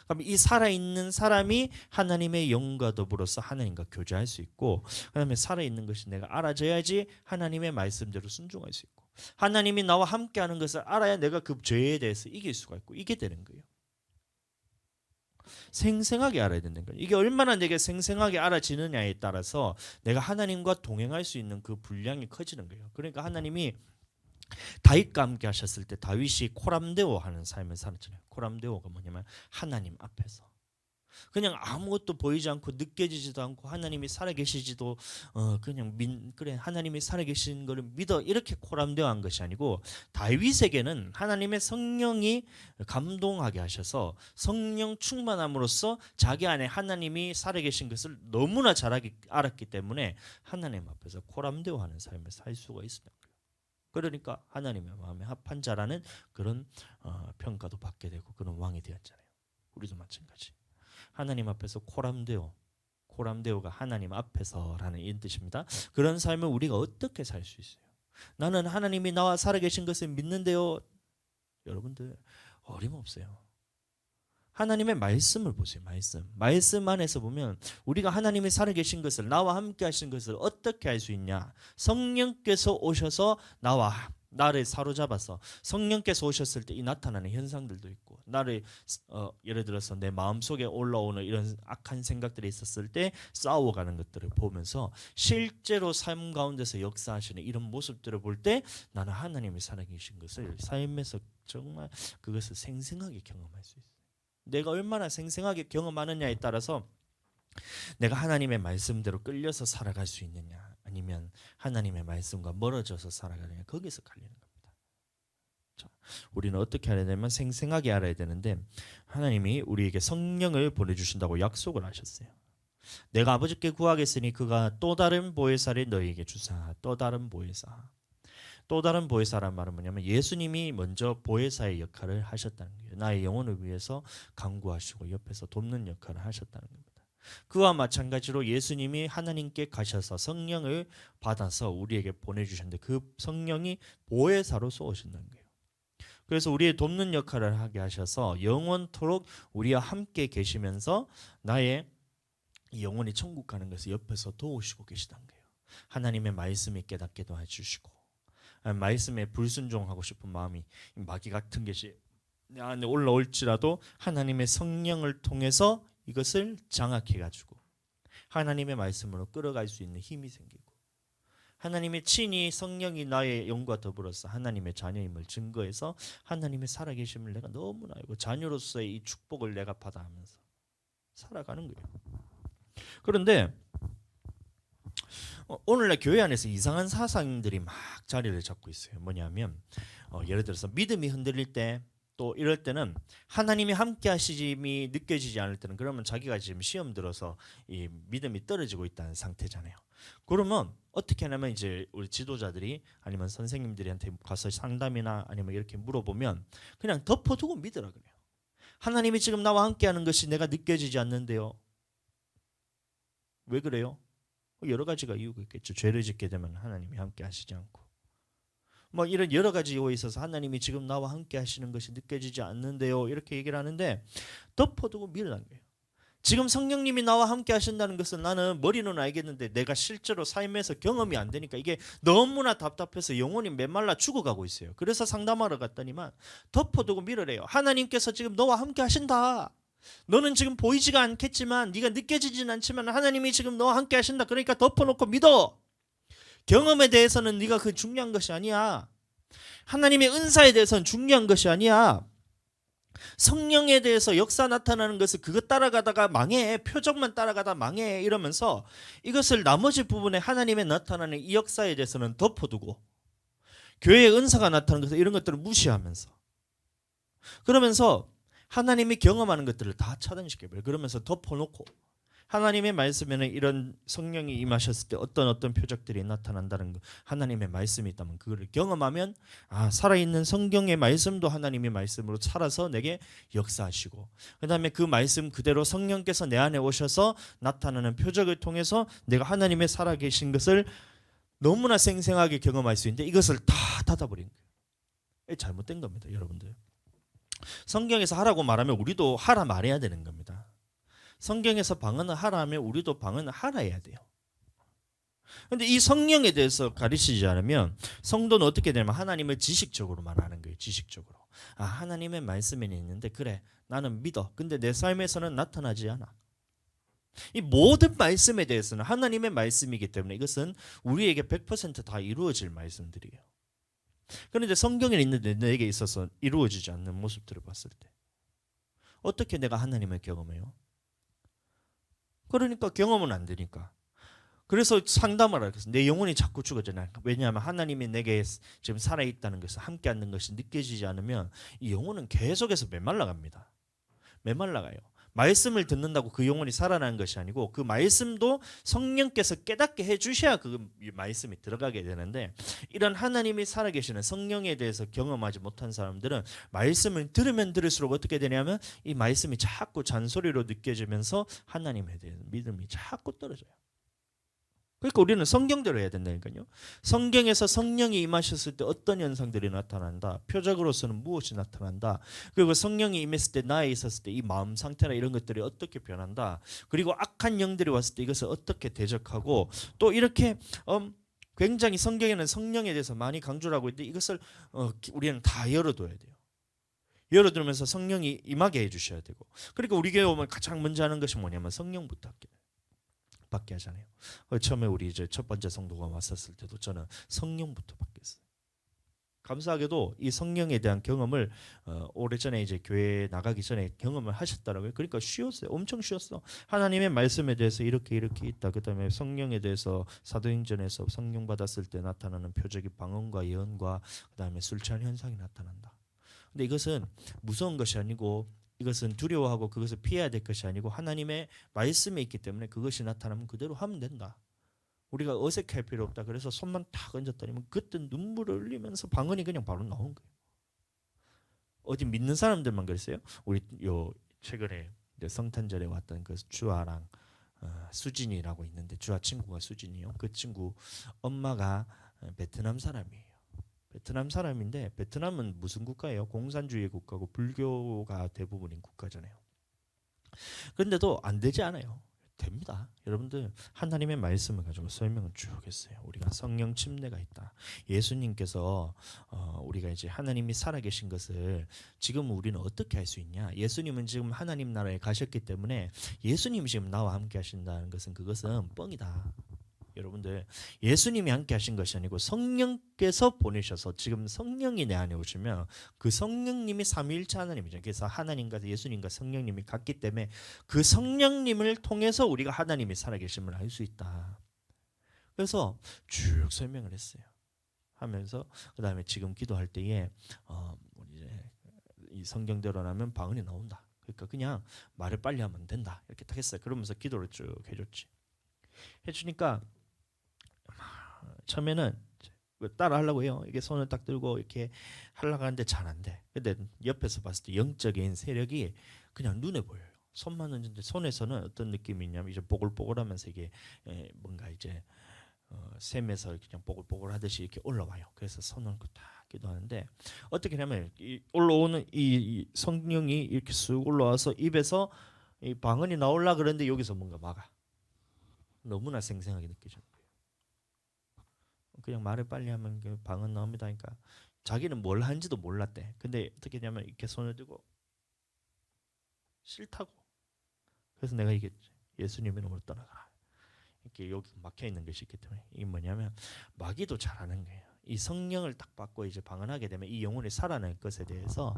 그럼 이 살아있는 사람이 하나님의 영과 더불어서 하나님과 교제할 수 있고 그다음에 살아있는 것이 내가 알아져야지 하나님의 말씀대로 순종할 수 있고 하나님이 나와 함께하는 것을 알아야 내가 그 죄에 대해서 이길 수가 있고 이게 되는 거예요. 생생하게 알아야 된다는 거예요. 이게 얼마나 내게 생생하게 알아지느냐에 따라서 내가 하나님과 동행할 수 있는 그 분량이 커지는 거예요. 그러니까 하나님이 다윗과 함께 하셨을 때 다윗이 코람데오 하는 삶을 살았잖아요. 코람데오가 뭐냐면 하나님 앞에서 그냥 아무것도 보이지 않고 느껴지지도 않고 하나님이 살아계시지도 그냥 그래 하나님이 살아계신 것을 믿어 이렇게 코람되어한 것이 아니고 다윗에게는 하나님의 성령이 감동하게 하셔서 성령 충만함으로써 자기 안에 하나님이 살아계신 것을 너무나 잘 알았기 때문에 하나님 앞에서 코람되어하는 삶을 살 수가 있었던 거예요. 그러니까 하나님의 마음에 합한 자라는 그런 평가도 받게 되고 그런 왕이 되었잖아요. 우리도 마찬가지. 하나님 앞에서 코람데오가 하나님 앞에서라는 이 뜻입니다. 그런 삶을 우리가 어떻게 살 수 있어요? 나는 하나님이 나와 살아계신 것을 믿는데요. 여러분들 어림없어요. 하나님의 말씀을 보세요. 말씀 안에서 보면 우리가 하나님이 살아계신 것을 나와 함께 하신 것을 어떻게 알 수 있냐? 성령께서 오셔서 나를 사로잡아서 성령께서 오셨을 때 이 나타나는 현상들도 있고 나를 예를 들어서 내 마음속에 올라오는 이런 악한 생각들이 있었을 때 싸워가는 것들을 보면서 실제로 삶 가운데서 역사하시는 이런 모습들을 볼 때 나는 하나님이 살아계신 것을 삶에서 정말 그것을 생생하게 경험할 수 있어요. 내가 얼마나 생생하게 경험하느냐에 따라서 내가 하나님의 말씀대로 끌려서 살아갈 수 있느냐 아니면 하나님의 말씀과 멀어져서 살아가느냐 거기서 갈리는 겁니다. 자, 우리는 어떻게 알아야 되냐면 생생하게 알아야 되는데 하나님이 우리에게 성령을 보내주신다고 약속을 하셨어요. 내가 아버지께 구하겠으니 그가 또 다른 보혜사를 너희에게 주사. 또 다른 보혜사. 또 다른 보혜사란 말은 뭐냐면 예수님이 먼저 보혜사의 역할을 하셨다는 거예요. 나의 영혼을 위해서 간구하시고 옆에서 돕는 역할을 하셨다는 겁니다. 그와 마찬가지로 예수님이 하나님께 가셔서 성령을 받아서 우리에게 보내주셨는데 그 성령이 보혜사로 쏘신다는 거예요. 그래서 우리의 돕는 역할을 하게 하셔서 영원토록 우리와 함께 계시면서 나의 영혼이 천국 가는 것을 옆에서 도우시고 계시다는 거예요. 하나님의 말씀이 깨닫게도 해주시고 말씀에 불순종하고 싶은 마음이 마귀 같은 것이 내 안에 올라올지라도 하나님의 성령을 통해서 이것을 장악해가지고 하나님의 말씀으로 끌어갈 수 있는 힘이 생기고 하나님의 친히 성령이 나의 영과 더불어서 하나님의 자녀임을 증거해서 하나님의 살아계심을 내가 너무나 알고 자녀로서의 이 축복을 내가 받아하면서 살아가는 거예요. 그런데 오늘날 교회 안에서 이상한 사상들이 막 자리를 잡고 있어요. 뭐냐면 예를 들어서 믿음이 흔들릴 때 또 이럴 때는 하나님이 함께 하심이 느껴지지 않을 때는 그러면 자기가 지금 시험 들어서 이 믿음이 떨어지고 있다는 상태잖아요. 그러면 어떻게 하냐면 이제 우리 지도자들이 아니면 선생님들한테 가서 상담이나 아니면 이렇게 물어보면 그냥 덮어두고 믿으라 그래요. 하나님이 지금 나와 함께 하는 것이 내가 느껴지지 않는데요. 왜 그래요? 여러 가지가 이유가 있겠죠. 죄를 짓게 되면 하나님이 함께 하시지 않고 뭐 이런 여러 가지 이유에 있어서 하나님이 지금 나와 함께 하시는 것이 느껴지지 않는데요. 이렇게 얘기를 하는데 덮어두고 믿으라는 거예요. 지금 성령님이 나와 함께 하신다는 것은 나는 머리는 알겠는데 내가 실제로 삶에서 경험이 안 되니까 이게 너무나 답답해서 영혼이 메말라 죽어가고 있어요. 그래서 상담하러 갔더니만 덮어두고 믿으래요. 하나님께서 지금 너와 함께 하신다. 너는 지금 보이지가 않겠지만 네가 느껴지진 않지만 하나님이 지금 너와 함께 하신다. 그러니까 덮어놓고 믿어. 경험에 대해서는 네가 그 중요한 것이 아니야. 하나님의 은사에 대해서는 중요한 것이 아니야. 성령에 대해서 역사 나타나는 것을 그것 따라가다가 망해. 표적만 따라가다 망해. 이러면서 이것을 나머지 부분에 하나님의 나타나는 이 역사에 대해서는 덮어두고 교회의 은사가 나타나는 것을 이런 것들을 무시하면서 그러면서 하나님이 경험하는 것들을 다 차단시켜버려요. 그러면서 덮어놓고 하나님의 말씀에는 이런 성령이 임하셨을 때 어떤 표적들이 나타난다는 거 하나님의 말씀이 있다면 그거를 경험하면 살아있는 성경의 말씀도 하나님의 말씀으로 살아서 내게 역사하시고 그 다음에 그 말씀 그대로 성령께서 내 안에 오셔서 나타나는 표적을 통해서 내가 하나님의 살아계신 것을 너무나 생생하게 경험할 수 있는데 이것을 다 닫아버린 거예요. 잘못된 겁니다. 여러분들. 성경에서 하라고 말하면 우리도 하라 말해야 되는 겁니다. 성경에서 방언을 하라 하면 우리도 방언을 하라 해야 돼요. 그런데 이 성령에 대해서 가르치지 않으면 성도는 어떻게 되냐면 하나님을 지식적으로만 하는 거예요. 지식적으로. 하나님의 말씀에는 있는데 그래 나는 믿어. 근데 내 삶에서는 나타나지 않아. 이 모든 말씀에 대해서는 하나님의 말씀이기 때문에 이것은 우리에게 100% 다 이루어질 말씀들이에요. 그런데 성경에 있는데 내게 있어서 이루어지지 않는 모습들을 봤을 때 어떻게 내가 하나님을 경험해요? 그러니까 경험은 안 되니까. 그래서 상담을 하겠어. 내 영혼이 자꾸 죽어져요. 왜냐하면 하나님이 내게 지금 살아있다는 것을 함께 하는 것이 느껴지지 않으면 이 영혼은 계속해서 메말라갑니다. 메말라가요. 말씀을 듣는다고 그 영혼이 살아나는 것이 아니고 그 말씀도 성령께서 깨닫게 해주셔야 그 말씀이 들어가게 되는데 이런 하나님이 살아계시는 성령에 대해서 경험하지 못한 사람들은 말씀을 들으면 들을수록 어떻게 되냐면 이 말씀이 자꾸 잔소리로 느껴지면서 하나님에 대한 믿음이 자꾸 떨어져요. 그러니까 우리는 성경대로 해야 된다니까요. 성경에서 성령이 임하셨을 때 어떤 현상들이 나타난다. 표적으로서는 무엇이 나타난다. 그리고 성령이 임했을 때 나에 있었을 때 이 마음 상태나 이런 것들이 어떻게 변한다. 그리고 악한 영들이 왔을 때 이것을 어떻게 대적하고 또 이렇게 굉장히 성경에는 성령에 대해서 많이 강조를 하고 있는데 이것을 우리는 다 열어둬야 돼요. 열어두면서 성령이 임하게 해주셔야 되고 그러니까 우리 교회 오면 가장 먼저 하는 것이 뭐냐면 성령부터 받게 하잖아요. 처음에 우리 이제 첫 번째 성도가 왔었을 때도 저는 성령부터 받겠어요. 감사하게도 이 성령에 대한 경험을 오래전에 이제 교회 나가기 전에 경험을 하셨더라고요. 그러니까 쉬웠어요. 엄청 쉬웠어. 하나님의 말씀에 대해서 이렇게 있다. 그다음에 성령에 대해서 사도행전에서 성령 받았을 때 나타나는 표적이 방언과 예언과 그다음에 술 취한 현상이 나타난다. 근데 이것은 무서운 것이 아니고 이것은 두려워하고 그것을 피해야 될 것이 아니고 하나님의 말씀에 있기 때문에 그것이 나타나면 그대로 하면 된다. 우리가 어색할 필요 없다. 그래서 손만 탁 얹었더니만 그때 눈물을 흘리면서 방언이 그냥 바로 나온 거예요. 어디 믿는 사람들만 그랬어요? 우리 요 최근에 성탄절에 왔던 그 주아랑 수진이라고 있는데 주아 친구가 수진이요. 그 친구 엄마가 베트남 사람이에요. 베트남 사람인데 베트남은 무슨 국가예요? 공산주의 국가고 불교가 대부분인 국가잖아요. 그런데도 안 되지 않아요. 됩니다. 여러분들 하나님의 말씀을 가지고 설명을 쭉 했어요. 우리가 성령 침례가 있다. 예수님께서 우리가 이제 하나님이 살아계신 것을 지금 우리는 어떻게 할 수 있냐? 예수님은 지금 하나님 나라에 가셨기 때문에 예수님이 지금 나와 함께 하신다는 것은 그것은 뻥이다. 여러분들 예수님이 함께 하신 것이 아니고 성령께서 보내셔서 지금 성령이 내 안에 오시면 그 성령님이 삼위일체 하나님이죠. 그래서 하나님과 예수님과 성령님이 같기 때문에 그 성령님을 통해서 우리가 하나님이 살아계심을 알 수 있다. 그래서 쭉 설명을 했어요. 하면서 그 다음에 지금 기도할 때에 이제 이 성경대로라면 방언이 나온다. 그러니까 그냥 말을 빨리 하면 된다. 이렇게 딱 했어요. 그러면서 기도를 쭉 해줬지. 해주니까 처음에는 따라 하려고 해요. 이게 손을 딱 들고 이렇게 하려고 하는데 잘 안 돼. 근데 옆에서 봤을 때 영적인 세력이 그냥 눈에 보여요. 손만 얹는데 손에서는 어떤 느낌이 있냐면 이제 보글보글하면서 이게 뭔가 이제 샘에서 그냥 보글보글 하듯이 이렇게 올라와요. 그래서 손을 얹고 딱 기도하는데 어떻게 하냐면 올라오는 이 성령이 이렇게 쑥 올라와서 입에서 이 방언이 나올라 그러는데 여기서 뭔가 막아. 너무나 생생하게 느껴져요. 그냥 말을 빨리 하면 그 방언 나옵니다. 그러니까 자기는 뭘 하는지도 몰랐대. 근데 어떻게 하냐면 이렇게 손을 들고 싫다고. 그래서 내가 이게 예수님 이름으로 떠나가라. 이렇게 여기 막혀 있는 것이 있기 때문에 이게 뭐냐면 마귀도 잘하는 거예요. 이 성령을 딱 받고 이제 방언하게 되면 이 영혼이 살아날 것에 대해서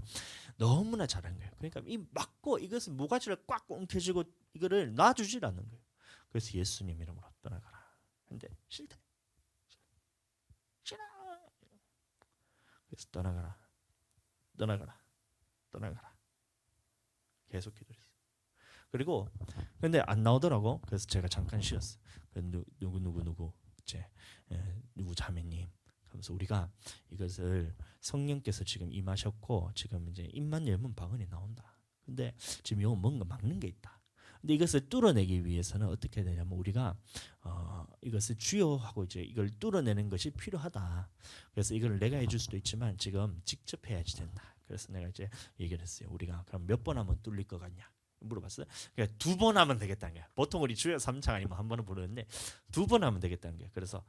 너무나 잘하는 거예요. 그러니까 이 막고 이것은 모가지를 꽉 엉켜쥐고 이거를 놔주질 않는 거예요. 그래서 예수님 이름으로 떠나가라. 근데 싫대. 싫어. 그래서 떠나가라. 계속 기도했어요. 그리고 근데 안 나오더라고. 그래서 제가 잠깐 쉬었어. 누구 이제 누구 자매님 하면서 우리가 이것을 성령께서 지금 임하셨고 지금 이제 입만 열면 방언이 나온다. 근데 지금 이거 뭔가 막는 게 있다. 근데 이것을 뚫어내기 위해서는 어떻게 해야 되냐면 우리가 이것을 주여하고 이제 이걸 뚫어내는 것이 필요하다. 그래서 이걸 내가 해줄 수도 있지만 지금 직접 해야지 된다. 그래서 내가 이제 얘기를 했어요. 우리가 그럼 몇 번 하면 뚫릴 것 같냐? 물어봤어요. 그러니까 2번 하면 되겠다는 거야. 보통 우리 주여 3창 아니면 한 번은 부르는데 2번 하면 되겠다는 거야. 그래서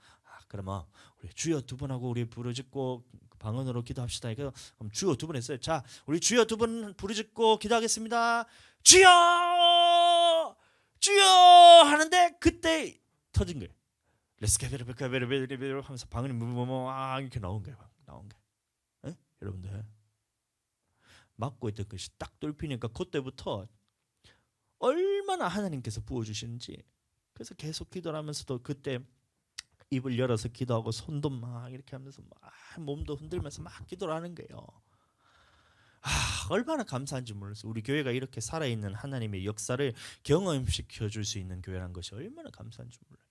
그러면 우리 주여 2번 하고 우리 부르짖고 방언으로 기도합시다. 그럼 주여 2번 했어요. 자, 우리 주여 2번 부르짖고 기도하겠습니다. 주여! 주여! 하는데 그때 터진 거예요. 레스케베르베르베르베르 하면서 방언이 뭐뭐뭐 이렇게 나온 거예요. 여러분들 막고 있던 것이 딱 뚫히니까 그때부터 얼마나 하나님께서 부어주시는지. 그래서 계속 기도를 하면서도 그때 입을 열어서 기도하고 손도 막 이렇게 하면서 막 몸도 흔들면서 막 기도를 하는 거예요. 얼마나 감사한지 몰랐어요. 우리 교회가 이렇게 살아있는 하나님의 역사를 경험시켜 줄 수 있는 교회라는 것이 얼마나 감사한지 몰라요.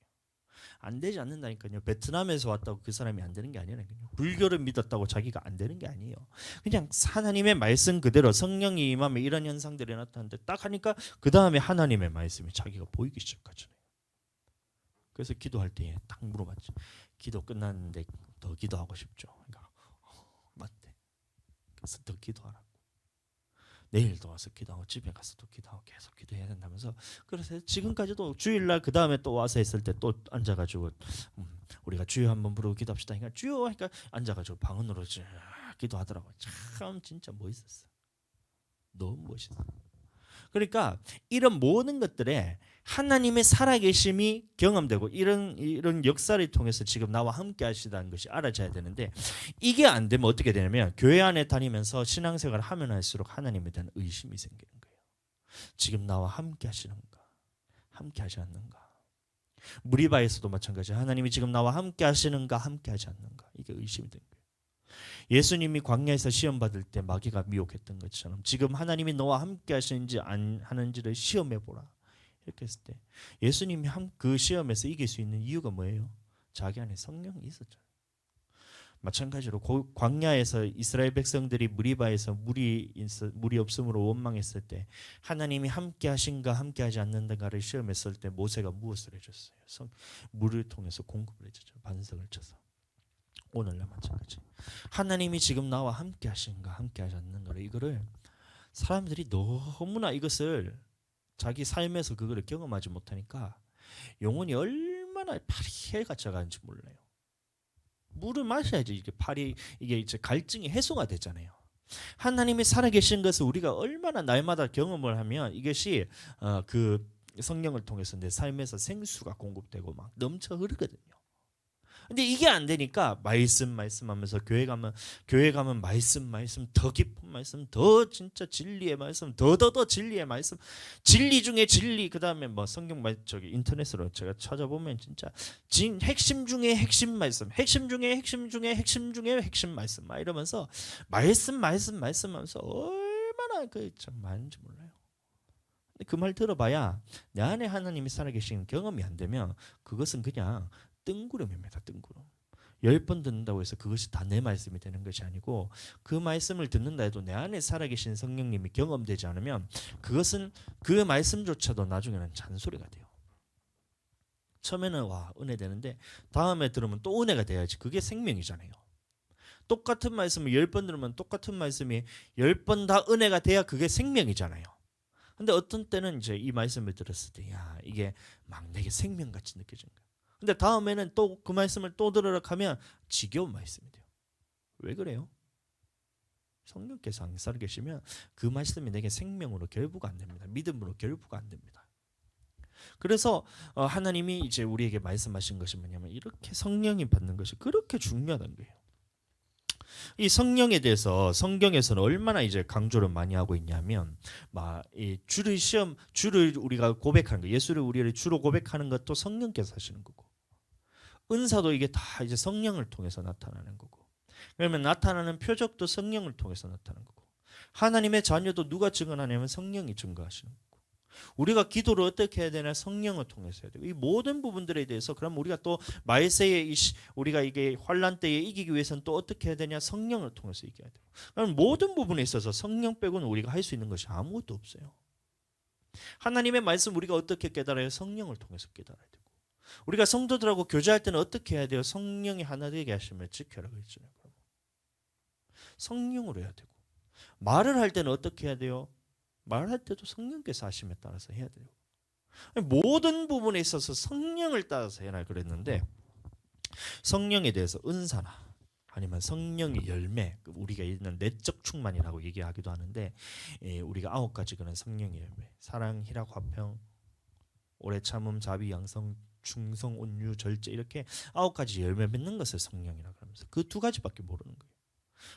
안 되지 않는다니까요. 베트남에서 왔다고 그 사람이 안 되는 게 아니라요. 불교를 믿었다고 자기가 안 되는 게 아니에요. 그냥 하나님의 말씀 그대로 성령이 임하면 이런 현상들이 나타나는데 딱 하니까 그 다음에 하나님의 말씀이 자기가 보이기 시작하잖아요. 그래서 기도할 때 딱 물어봤죠. 기도 끝났는데 더 기도하고 싶죠. 그러니까 맞대. 그래서 더 기도하라고. 내일도 와서 기도하고 집에 가서도 기도하고 계속 기도해야 된다면서. 그래서 지금까지도 주일날 그 다음에 또 와서 했을 때 또 앉아가지고 우리가 주여 한번 부르고 기도합시다. 그러니까 주여 하니까 앉아가지고 방언으로 기도하더라고. 참 진짜 멋있었어. 너무 멋있어. 그러니까 이런 모든 것들에 하나님의 살아계심이 경험되고 이런 역사를 통해서 지금 나와 함께 하시다는 것이 알아져야 되는데, 이게 안 되면 어떻게 되냐면 교회 안에 다니면서 신앙생활을 하면 할수록 하나님에 대한 의심이 생기는 거예요. 지금 나와 함께 하시는가, 함께 하지 않는가. 무리바에서도 마찬가지. 하나님이 지금 나와 함께 하시는가, 함께 하지 않는가. 이게 의심이 된 거예요. 예수님이 광야에서 시험 받을 때 마귀가 미혹했던 것처럼 지금 하나님이 너와 함께 하시는지 안 하는지를 시험해 보라. 이렇게 했을 때 예수님이 그 시험에서 이길 수 있는 이유가 뭐예요? 자기 안에 성령이 있었죠. 마찬가지로 광야에서 이스라엘 백성들이 무리바에서 물이 없음으로 원망했을 때 하나님이 함께 하신가 함께 하지 않는가를 시험했을 때 모세가 무엇을 해줬어요? 물을 통해서 공급을 해줬죠. 반석을 쳐서. 오늘날 마찬가지. 하나님이 지금 나와 함께 하신가 함께 하지 않는가를, 이거를 사람들이 너무나 이것을 자기 삶에서 그거를 경험하지 못하니까 영혼이 얼마나 팔이 해가 져가는지 몰라요. 물을 마셔야지 이게 이제 갈증이 해소가 되잖아요. 하나님이 살아계신 것을 우리가 얼마나 날마다 경험을 하면 이것이 그 성령을 통해서 내 삶에서 생수가 공급되고 막 넘쳐 흐르거든요. 근데 이게 안 되니까 말씀하면서 교회 가면 말씀 더 깊은 말씀, 더 진짜 진리의 말씀, 더 진리의 말씀, 진리 중에 진리. 그다음에 뭐 성경 인터넷으로 제가 찾아보면 진짜 핵심 중에 핵심 말씀, 핵심 중에 핵심 중에 핵심 중에 핵심 말씀 막 이러면서 말씀하면서 얼마나 참 많은지 몰라요. 근데 그 말 들어봐야 내 안에 하나님이 살아계신 경험이 안 되면 그것은 그냥 뜬구름입니다. 뜬구름. 10번 듣는다고 해서 그것이 다 내 말씀이 되는 것이 아니고, 그 말씀을 듣는다 해도 내 안에 살아계신 성령님이 경험되지 않으면 그것은 그 말씀조차도 나중에는 잔소리가 돼요. 처음에는 와 은혜 되는데 다음에 들으면 또 은혜가 돼야지. 그게 생명이잖아요. 똑같은 말씀을 10번 들으면 똑같은 말씀이 10번 다 은혜가 돼야 그게 생명이잖아요. 근데 어떤 때는 이제 이 말씀을 들었을 때 야 이게 막 내게 생명같이 느껴지는 거야. 근데 다음에는 또 그 말씀을 또 들으러 가면 지겨운 말씀이 돼요. 왜 그래요? 성령께서 안 살아계시면 그 말씀이 내게 생명으로 결부가 안 됩니다. 믿음으로 결부가 안 됩니다. 그래서 하나님이 이제 우리에게 말씀하신 것이 뭐냐면 이렇게 성령이 받는 것이 그렇게 중요하다는 거예요. 이 성령에 대해서 성경에서는 얼마나 이제 강조를 많이 하고 있냐면 이 주를 우리가 고백하는 거, 예수를 우리를 주로 고백하는 것도 성령께서 하시는 거고, 은사도 이게 다 이제 성령을 통해서 나타나는 거고, 그러면 나타나는 표적도 성령을 통해서 나타나는 거고, 하나님의 자녀도 누가 증언하냐면 성령이 증거하시는 거고, 우리가 기도를 어떻게 해야 되나 성령을 통해서 해야 되고, 이 모든 부분들에 대해서 그럼 우리가 또 말세에 우리가 이게 환란 때에 이기기 위해서는 또 어떻게 해야 되냐? 성령을 통해서 이겨야 돼요. 그럼 모든 부분에 있어서 성령 빼고는 우리가 할 수 있는 것이 아무것도 없어요. 하나님의 말씀 우리가 어떻게 깨달아요? 성령을 통해서 깨달아야 되고, 우리가 성도들하고 교제할 때는 어떻게 해야 돼요? 성령이 하나 되게 하시면 지켜라 그랬잖아요. 성령으로 해야 되고, 말을 할 때는 어떻게 해야 돼요? 말할 때도 성령께서 하심에 따라서 해야 돼요. 모든 부분에 있어서 성령을 따라서 해라 그랬는데, 성령에 대해서 은사나 아니면 성령의 열매, 우리가 있는 내적 충만이라고 얘기하기도 하는데, 우리가 9가지 그런 성령의 열매, 사랑, 희락, 화평, 오래 참음, 자비, 양성, 충성, 온유, 절제, 이렇게 9가지 열매 맺는 것을 성령이라고 하면서 그 2가지밖에 모르는 거예요.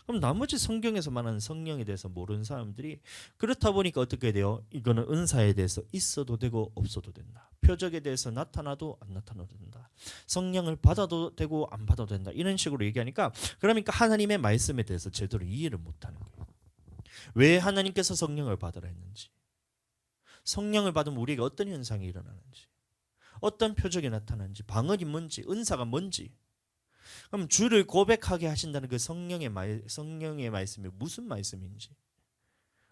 그럼 나머지 성경에서 말하는 성령에 대해서 모르는 사람들이, 그렇다 보니까 어떻게 돼요? 이거는 은사에 대해서 있어도 되고 없어도 된다. 표적에 대해서 나타나도 안 나타나도 된다. 성령을 받아도 되고 안 받아도 된다. 이런 식으로 얘기하니까, 그러니까 하나님의 말씀에 대해서 제대로 이해를 못하는 거예요. 왜 하나님께서 성령을 받으라 했는지, 성령을 받으면 우리에게 어떤 현상이 일어나는지, 어떤 표적이 나타나는지, 방언이 뭔지, 은사가 뭔지. 그럼 주를 고백하게 하신다는 그 성령의 말씀이 무슨 말씀인지,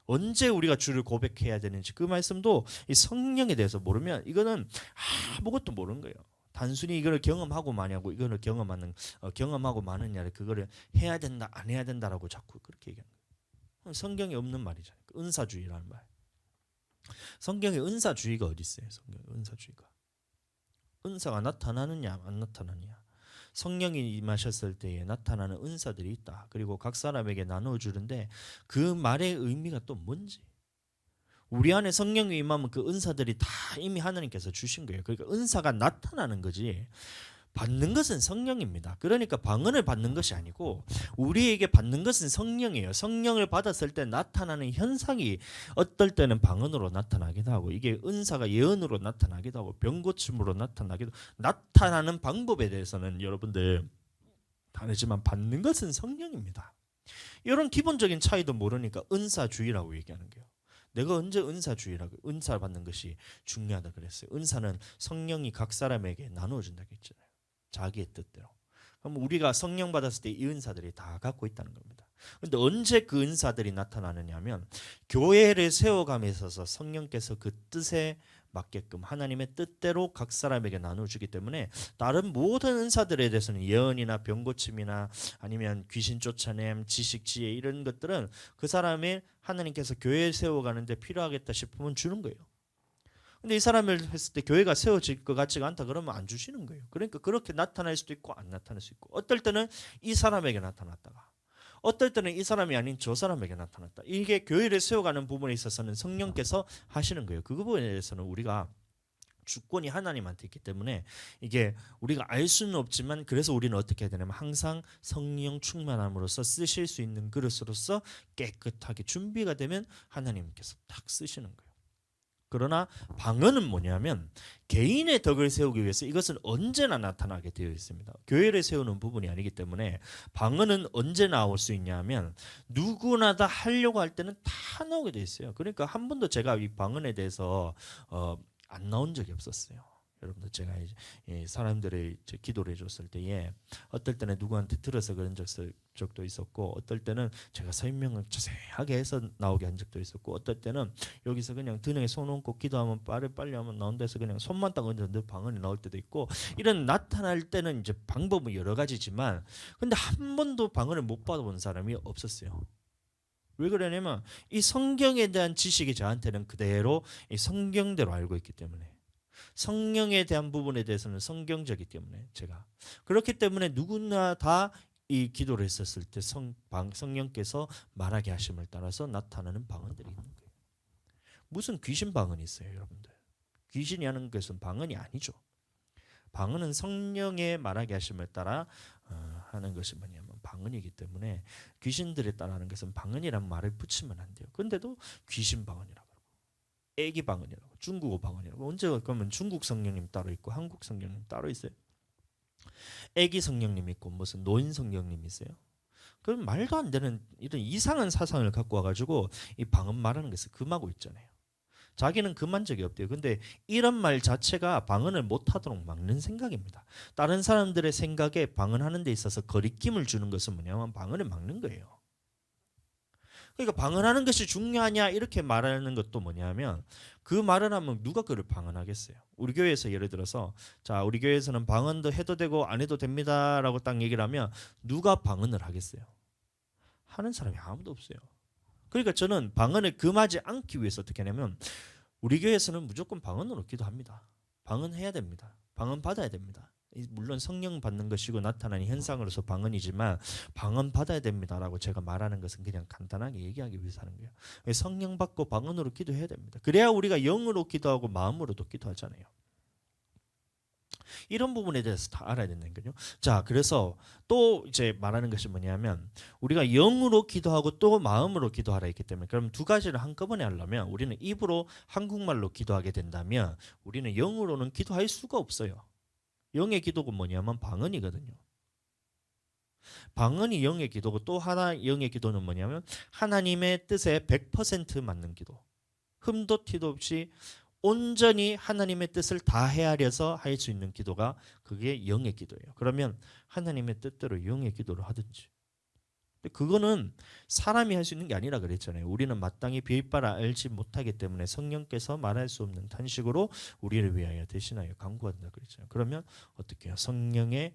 언제 우리가 주를 고백해야 되는지, 그 말씀도 이 성령에 대해서 모르면 이거는 아무것도 모르는 거예요. 단순히 이거를 경험하고 마냐고, 이거를 경험하고 마느냐를, 그거를 해야 된다 안 해야 된다라고 자꾸 그렇게 얘기하는 거예요. 성경에 없는 말이잖아요. 은사주의라는 말. 성경에 은사주의가 어디 있어요? 성경에 은사주의가. 은사가 나타나느냐 안 나타나느냐. 성령이 임하셨을 때에 나타나는 은사들이 있다. 그리고 각 사람에게 나누어 주는데 그 말의 의미가 또 뭔지, 우리 안에 성령이 임하면 그 은사들이 다 이미 하나님께서 주신 거예요. 그러니까 은사가 나타나는 거지. 받는 것은 성령입니다. 그러니까 방언을 받는 것이 아니고 우리에게 받는 것은 성령이에요. 성령을 받았을 때 나타나는 현상이 어떨 때는 방언으로 나타나기도 하고 이게 은사가 예언으로 나타나기도 하고 병고침으로 나타나기도 나타나는 방법에 대해서는 여러분들 다르지만 받는 것은 성령입니다. 이런 기본적인 차이도 모르니까 은사주의라고 얘기하는 거예요. 내가 언제 은사주의라고 은사 받는 것이 중요하다 그랬어요. 은사는 성령이 각 사람에게 나누어준다고 했잖아요. 자기의 뜻대로. 그럼 우리가 성령 받았을 때 이 은사들이 다 갖고 있다는 겁니다. 그런데 언제 그 은사들이 나타나느냐면 교회를 세워감에 있어서 성령께서 그 뜻에 맞게끔 하나님의 뜻대로 각 사람에게 나눠주기 때문에 다른 모든 은사들에 대해서는 예언이나 병고침이나 아니면 귀신 쫓아냄, 지식, 지혜 이런 것들은 그 사람이 하나님께서 교회에 세워가는데 필요하겠다 싶으면 주는 거예요. 근데 이 사람을 했을 때 교회가 세워질 것 같지가 않다 그러면 안 주시는 거예요. 그러니까 그렇게 나타날 수도 있고 안 나타날 수 있고 어떨 때는 이 사람에게 나타났다가 어떨 때는 이 사람이 아닌 저 사람에게 나타났다. 이게 교회를 세워가는 부분에 있어서는 성령께서 하시는 거예요. 그 부분에 대해서는 우리가 주권이 하나님한테 있기 때문에 이게 우리가 알 수는 없지만 그래서 우리는 어떻게 해야 되냐면 항상 성령 충만함으로써 쓰실 수 있는 그릇으로서 깨끗하게 준비가 되면 하나님께서 딱 쓰시는 거예요. 그러나 방언은 뭐냐면 개인의 덕을 세우기 위해서 이것은 언제나 나타나게 되어 있습니다. 교회를 세우는 부분이 아니기 때문에 방언은 언제 나올 수 있냐면 누구나 다 하려고 할 때는 다 나오게 되어 있어요. 그러니까 한 번도 제가 이 방언에 대해서 안 나온 적이 없었어요. 여러분들 제가 사람들의 기도를 해줬을 때에 어떨 때는 누구한테 들어서 그런 적도 있었고 어떨 때는 제가 설명을 자세하게 해서 나오게 한 적도 있었고 어떨 때는 여기서 그냥 등에 손 얹고 기도하면 빨리 하면 나온 데서 그냥 손만 딱 얹었는데 방언이 나올 때도 있고 이런 나타날 때는 이제 방법은 여러 가지지만 근데 한 번도 방언을 못 받아본 사람이 없었어요. 왜 그러냐면 이 성경에 대한 지식이 저한테는 그대로 이 성경대로 알고 있기 때문에 성령에 대한 부분에 대해서는 성경적이기 때문에 제가 그렇기 때문에 누구나 다 이 기도를 했었을 때 성령께서 말하게 하심을 따라서 나타나는 방언들이 있는 거예요. 무슨 귀신 방언이 있어요, 여러분들? 귀신이 하는 것은 방언이 아니죠. 방언은 성령의 말하게 하심을 따라 하는 것이 뭐냐면 방언이기 때문에 귀신들에 따라 하는 것은 방언이란 말을 붙이면 안 돼요. 근데도 귀신 방언이라고. 애기 방언이라고 중국어 방언이라고 언제 그러면 중국 성령님 따로 있고 한국 성령님 따로 있어요. 애기 성령님 있고 무슨 노인 성령님 있어요. 그럼 말도 안 되는 이런 이상한 사상을 갖고 와가지고 이 방언 말하는 것을 금하고 있잖아요. 자기는 금한 적이 없대요. 근데 이런 말 자체가 방언을 못하도록 막는 생각입니다. 다른 사람들의 생각에 방언하는 데 있어서 거리낌을 주는 것은 뭐냐면 방언을 막는 거예요. 그러니까 방언하는 것이 중요하냐 이렇게 말하는 것도 뭐냐면 그 말을 하면 누가 그를 방언하겠어요. 우리 교회에서 예를 들어서 자 우리 교회에서는 방언도 해도 되고 안 해도 됩니다라고 딱 얘기를 하면 누가 방언을 하겠어요. 하는 사람이 아무도 없어요. 그러니까 저는 방언을 금하지 않기 위해서 어떻게 하냐면 우리 교회에서는 무조건 방언으로 기도합니다. 방언해야 됩니다. 방언 받아야 됩니다. 물론 성령 받는 것이고 나타나는 현상으로서 방언이지만 방언 받아야 됩니다라고 제가 말하는 것은 그냥 간단하게 얘기하기 위해서 하는 거예요. 성령 받고 방언으로 기도해야 됩니다. 그래야 우리가 영으로 기도하고 마음으로도 기도하잖아요. 이런 부분에 대해서 다 알아야 된다는 거죠. 자, 그래서 또 이제 말하는 것이 뭐냐면 우리가 영으로 기도하고 또 마음으로 기도하라 했기 때문에 그럼 두 가지를 한꺼번에 하려면 우리는 입으로 한국말로 기도하게 된다면 우리는 영으로는 기도할 수가 없어요. 영의 기도가 뭐냐면 방언이거든요. 방언이 영의 기도고 또 하나 영의 기도는 뭐냐면 하나님의 뜻에 100% 맞는 기도. 흠도 티도 없이 온전히 하나님의 뜻을 다 헤아려서 할 수 있는 기도가 그게 영의 기도예요. 그러면 하나님의 뜻대로 영의 기도를 하든지. 근데 그거는 사람이 할 수 있는 게 아니라 그랬잖아요. 우리는 마땅히 비바라 알지 못하기 때문에 성령께서 말할 수 없는 탄식으로 우리를 위하여 대신하여 간구한다 그랬잖아요. 그러면 어떻게 해요? 성령에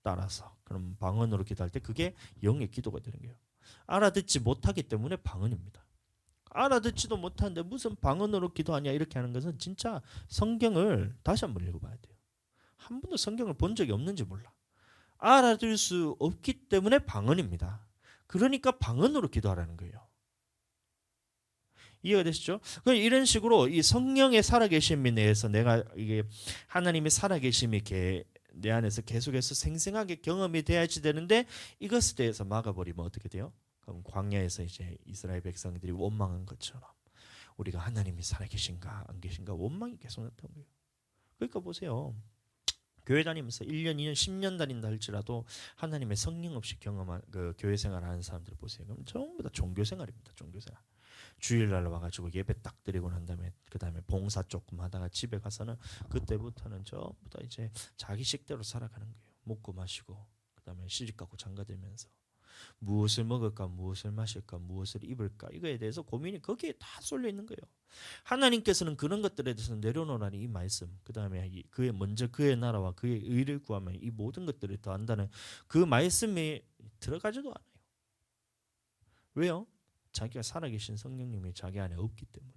따라서 그럼 방언으로 기도할 때 그게 영의 기도가 되는 거예요. 알아듣지 못하기 때문에 방언입니다. 알아듣지도 못하는데 무슨 방언으로 기도하냐 이렇게 하는 것은 진짜 성경을 다시 한번 읽어봐야 돼요. 한 번도 성경을 본 적이 없는지 몰라. 알아들 수 없기 때문에 방언입니다. 그러니까 방언으로 기도하라는 거예요. 이해가 되시죠? 이런 식으로 이 성령의 살아계심에 대해서 내가 이게 하나님의 살아계심이 내 안에서 계속해서 생생하게 경험이 돼야지 되는데 이것에 대해서 막아버리면 어떻게 돼요? 그럼 광야에서 이제 이스라엘 백성들이 원망한 것처럼 우리가 하나님이 살아계신가 안 계신가 원망이 계속 나타나는 거예요. 그러니까 보세요. 교회 다니면서 1년, 2년, 10년 다닌다 할지라도 하나님의 성령 없이 경험한 그 교회 생활하는 사람들 보세요. 그럼 전부 다 종교 생활입니다. 종교 생활. 주일날 와가지고 예배 딱 드리고 난 다음에 그 다음에 봉사 조금 하다가 집에 가서는 그때부터는 전부 다 이제 자기 식대로 살아가는 거예요. 먹고 마시고 그 다음에 시집가고 장가들면서 무엇을 먹을까, 무엇을 마실까, 무엇을 입을까 이거에 대해서 고민이 거기에 다 쏠려 있는 거예요. 하나님께서는 그런 것들에 대해서 내려놓으라는 이 말씀, 그 다음에 그의 먼저 그의 나라와 그의 의를 구하면 이 모든 것들을 더한다는 그 말씀에 들어가지도 않아요. 왜요? 자기가 살아계신 성령님이 자기 안에 없기 때문에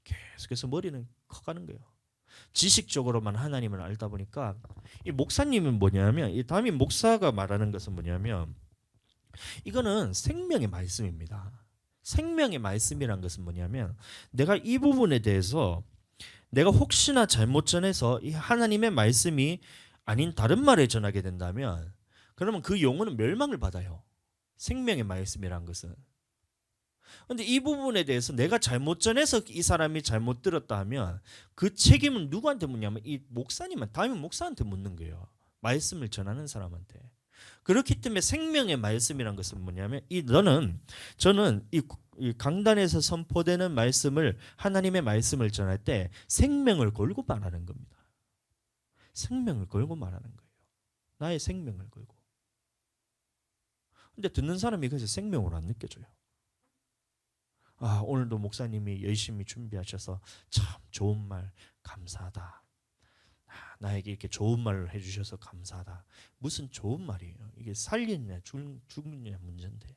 계속해서 머리는 커가는 거예요. 지식적으로만 하나님을 알다 보니까 이 목사님은 뭐냐면 이 담임 목사가 말하는 것은 뭐냐면 이거는 생명의 말씀입니다. 생명의 말씀이란 것은 뭐냐면 내가 이 부분에 대해서 내가 혹시나 잘못 전해서 이 하나님의 말씀이 아닌 다른 말을 전하게 된다면 그러면 그 영혼은 멸망을 받아요. 생명의 말씀이란 것은. 근데 이 부분에 대해서 내가 잘못 전해서 이 사람이 잘못 들었다 하면 그 책임은 누구한테 묻냐면 이 목사님한테, 담임 목사한테 묻는 거예요. 말씀을 전하는 사람한테. 그렇기 때문에 생명의 말씀이란 것은 뭐냐면 저는 이 강단에서 선포되는 말씀을 하나님의 말씀을 전할 때 생명을 걸고 말하는 겁니다. 생명을 걸고 말하는 거예요. 나의 생명을 걸고. 근데 듣는 사람이 그것을 생명으로 안 느껴져요. 아, 오늘도 목사님이 열심히 준비하셔서 참 좋은 말 감사하다. 나에게 이렇게 좋은 말을 해주셔서 감사하다. 무슨 좋은 말이에요? 이게 살리느냐 죽느냐 문제인데.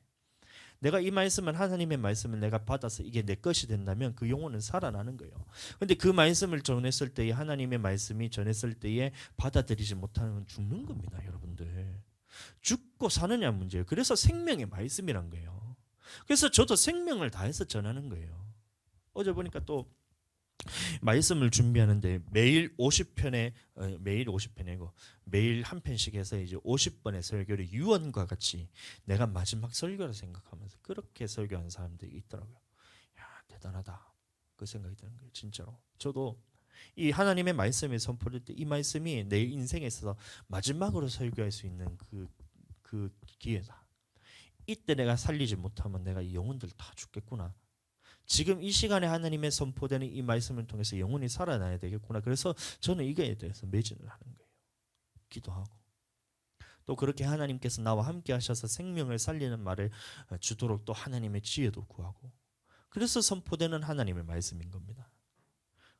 내가 이 말씀을 하나님의 말씀을 내가 받아서 이게 내 것이 된다면 그 영혼은 살아나는 거예요. 근데 그 말씀을 전했을 때에 하나님의 말씀이 전했을 때에 받아들이지 못하면 죽는 겁니다, 여러분들. 죽고 사느냐 문제예요. 그래서 생명의 말씀이란 거예요. 그래서 저도 생명을 다해서 전하는 거예요. 어제 보니까 또 말씀을 준비하는데 매일 50편이고 매일 한 편씩 해서 이제 50번의 설교를 유언과 같이 내가 마지막 설교라 생각하면서 그렇게 설교한 사람들이 있더라고요. 야, 대단하다. 그 생각이 드는 거예요. 진짜로. 저도 이 하나님의 말씀을 선포할 때 이 말씀이 내 인생에 있어서 마지막으로 설교할 수 있는 그 기회다. 이때 내가 살리지 못하면 내가 이 영혼들 다 죽겠구나. 지금 이 시간에 하나님의 선포되는 이 말씀을 통해서 영혼이 살아나야 되겠구나. 그래서 저는 이거에 대해서 매진을 하는 거예요. 기도하고. 또 그렇게 하나님께서 나와 함께 하셔서 생명을 살리는 말을 주도록 또 하나님의 지혜도 구하고. 그래서 선포되는 하나님의 말씀인 겁니다.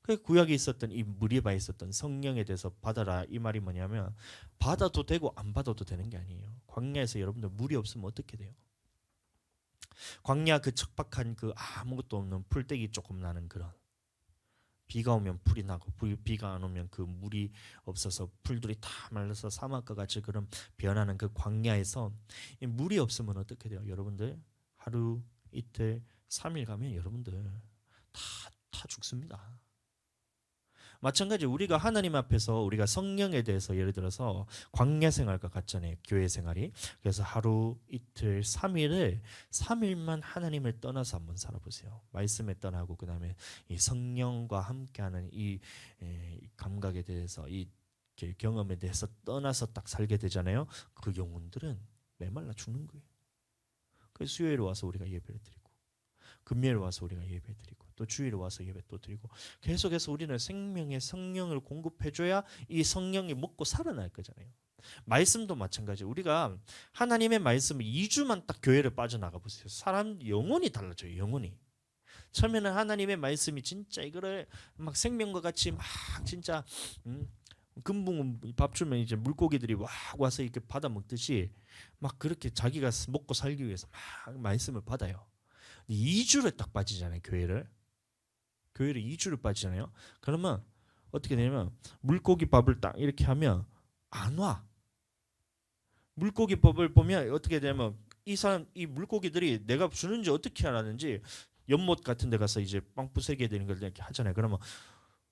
그 구약에 있었던 이 무리바에 있었던 성령에 대해서 받아라 이 말이 뭐냐면 받아도 되고 안 받아도 되는 게 아니에요. 광야에서 여러분들 물이 없으면 어떻게 돼요? 광야 그 척박한 그 아무것도 없는 풀떼기 조금 나는 그런 비가 오면 풀이 나고 비가 안 오면 그 물이 없어서 풀들이 다 말라서 사막과 같이 그런 변하는 그 광야에서 이 물이 없으면 어떻게 돼요? 여러분들 하루 이틀 3일 가면 여러분들 다 죽습니다. 마찬가지 우리가 하나님 앞에서 우리가 성령에 대해서 예를 들어서 광야 생활과 같잖아요. 교회 생활이. 그래서 하루 이틀 3일만 하나님을 떠나서 한번 살아보세요. 말씀에 떠나고 그 다음에 이 성령과 함께하는 이 감각에 대해서 이 경험에 대해서 떠나서 딱 살게 되잖아요. 그 영혼들은 메말라 죽는 거예요. 그래서 수요일에 와서 우리가 예배를 드리고 금요일에 와서 우리가 예배 드리고 또 주일에 와서 예배 또 드리고 계속해서 우리는 생명의 성령을 공급해줘야 이 성령이 먹고 살아날 거잖아요. 말씀도 마찬가지. 우리가 하나님의 말씀을 2주만 딱 교회를 빠져나가 보세요. 사람 영혼이 달라져요. 영혼이. 처음에는 하나님의 말씀이 진짜 이거를 막 생명과 같이 막 진짜 금붕 밥 주면 이제 물고기들이 와 와서 이렇게 받아 먹듯이 막 그렇게 자기가 먹고 살기 위해서 막 말씀을 받아요. 2주를 딱 빠지잖아요. 교회를 2주를 빠지잖아요. 그러면 어떻게 되냐면 물고기 밥을 딱 이렇게 하면 안 와. 물고기 밥을 보면 어떻게 되냐면 이 물고기들이 내가 주는지 어떻게 알았는지 연못 같은 데 가서 이제 빵 부세게 되는 걸 이렇게 하잖아요. 그러면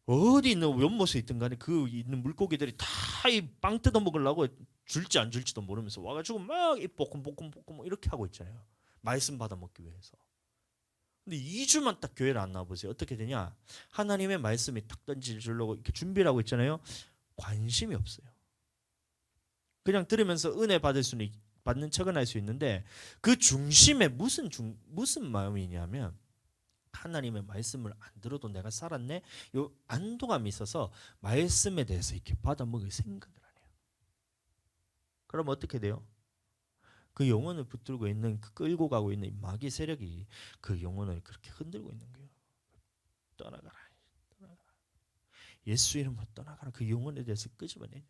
어디 있는 연못에 있든 간에 그 있는 물고기들이 다 이 빵 뜯어 먹으려고 줄지 안 줄지도 모르면서 와가지고 막 이 볶음 이렇게 하고 있잖아요. 말씀 받아 먹기 위해서. 근데 2주만 딱 교회를 안 나와보세요. 어떻게 되냐? 하나님의 말씀이 딱 던지려고 이렇게 준비를 하고 있잖아요. 관심이 없어요. 그냥 들으면서 은혜 받을 수는 받는 척은 할 수 있는데 그 중심에 무슨 마음이냐면 하나님의 말씀을 안 들어도 내가 살았네. 요 안도감이 있어서 말씀에 대해서 이렇게 받아 먹을 생각을 안 해요. 그럼 어떻게 돼요? 그 영혼을 붙들고 있는 끌고 가고 있는 마귀 세력이 그 영혼을 그렇게 흔들고 있는 거예요. 떠나가라. 떠나가라. 예수 이름으로 떠나가라. 그 영혼에 대해서 끄집어내요.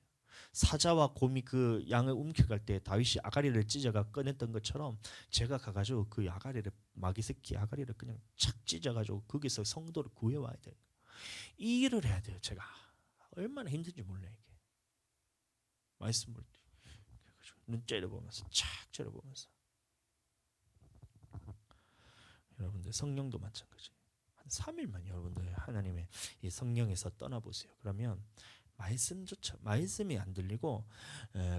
사자와 곰이 그 양을 움켜갈 때 다윗이 아가리를 찢어가 꺼냈던 것처럼 제가 가가지고 그 아가리를 마귀 새끼 아가리를 그냥 착 찢어가지고 거기서 성도를 구해와야 돼요. 이 일을 해야 돼요. 제가 얼마나 힘든지 몰라요. 이게 말씀을 눈 째려보면서 착 째려보면서 여러분들 성령도 마찬가지. 한 3일만 여러분들 하나님의 이 성령에서 떠나보세요. 그러면 말씀조차 말씀이 안 들리고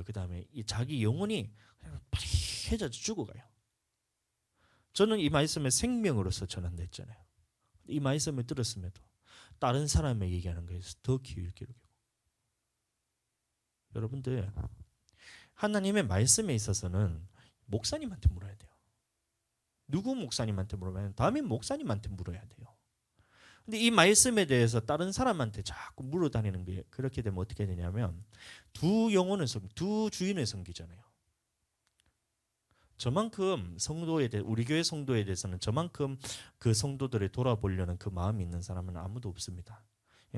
그 다음에 이 자기 영혼이 그냥 파리해져 죽어가요. 저는 이 말씀을 생명으로서 전한됐잖아요. 이 말씀을 들었음에도 다른 사람에게 얘기하는 것에서 더 기울기고 여러분들 하나님의 말씀에 있어서는 목사님한테 물어야 돼요. 누구 목사님한테 물으면 담임 목사님한테 물어야 돼요. 근데 이 말씀에 대해서 다른 사람한테 자꾸 물어다니는 게 그렇게 되면 어떻게 되냐면 두 주인을 섬기잖아요. 저만큼 성도에 대해 우리 교회 성도에 대해서는 저만큼 그 성도들을 돌아보려는 그 마음이 있는 사람은 아무도 없습니다.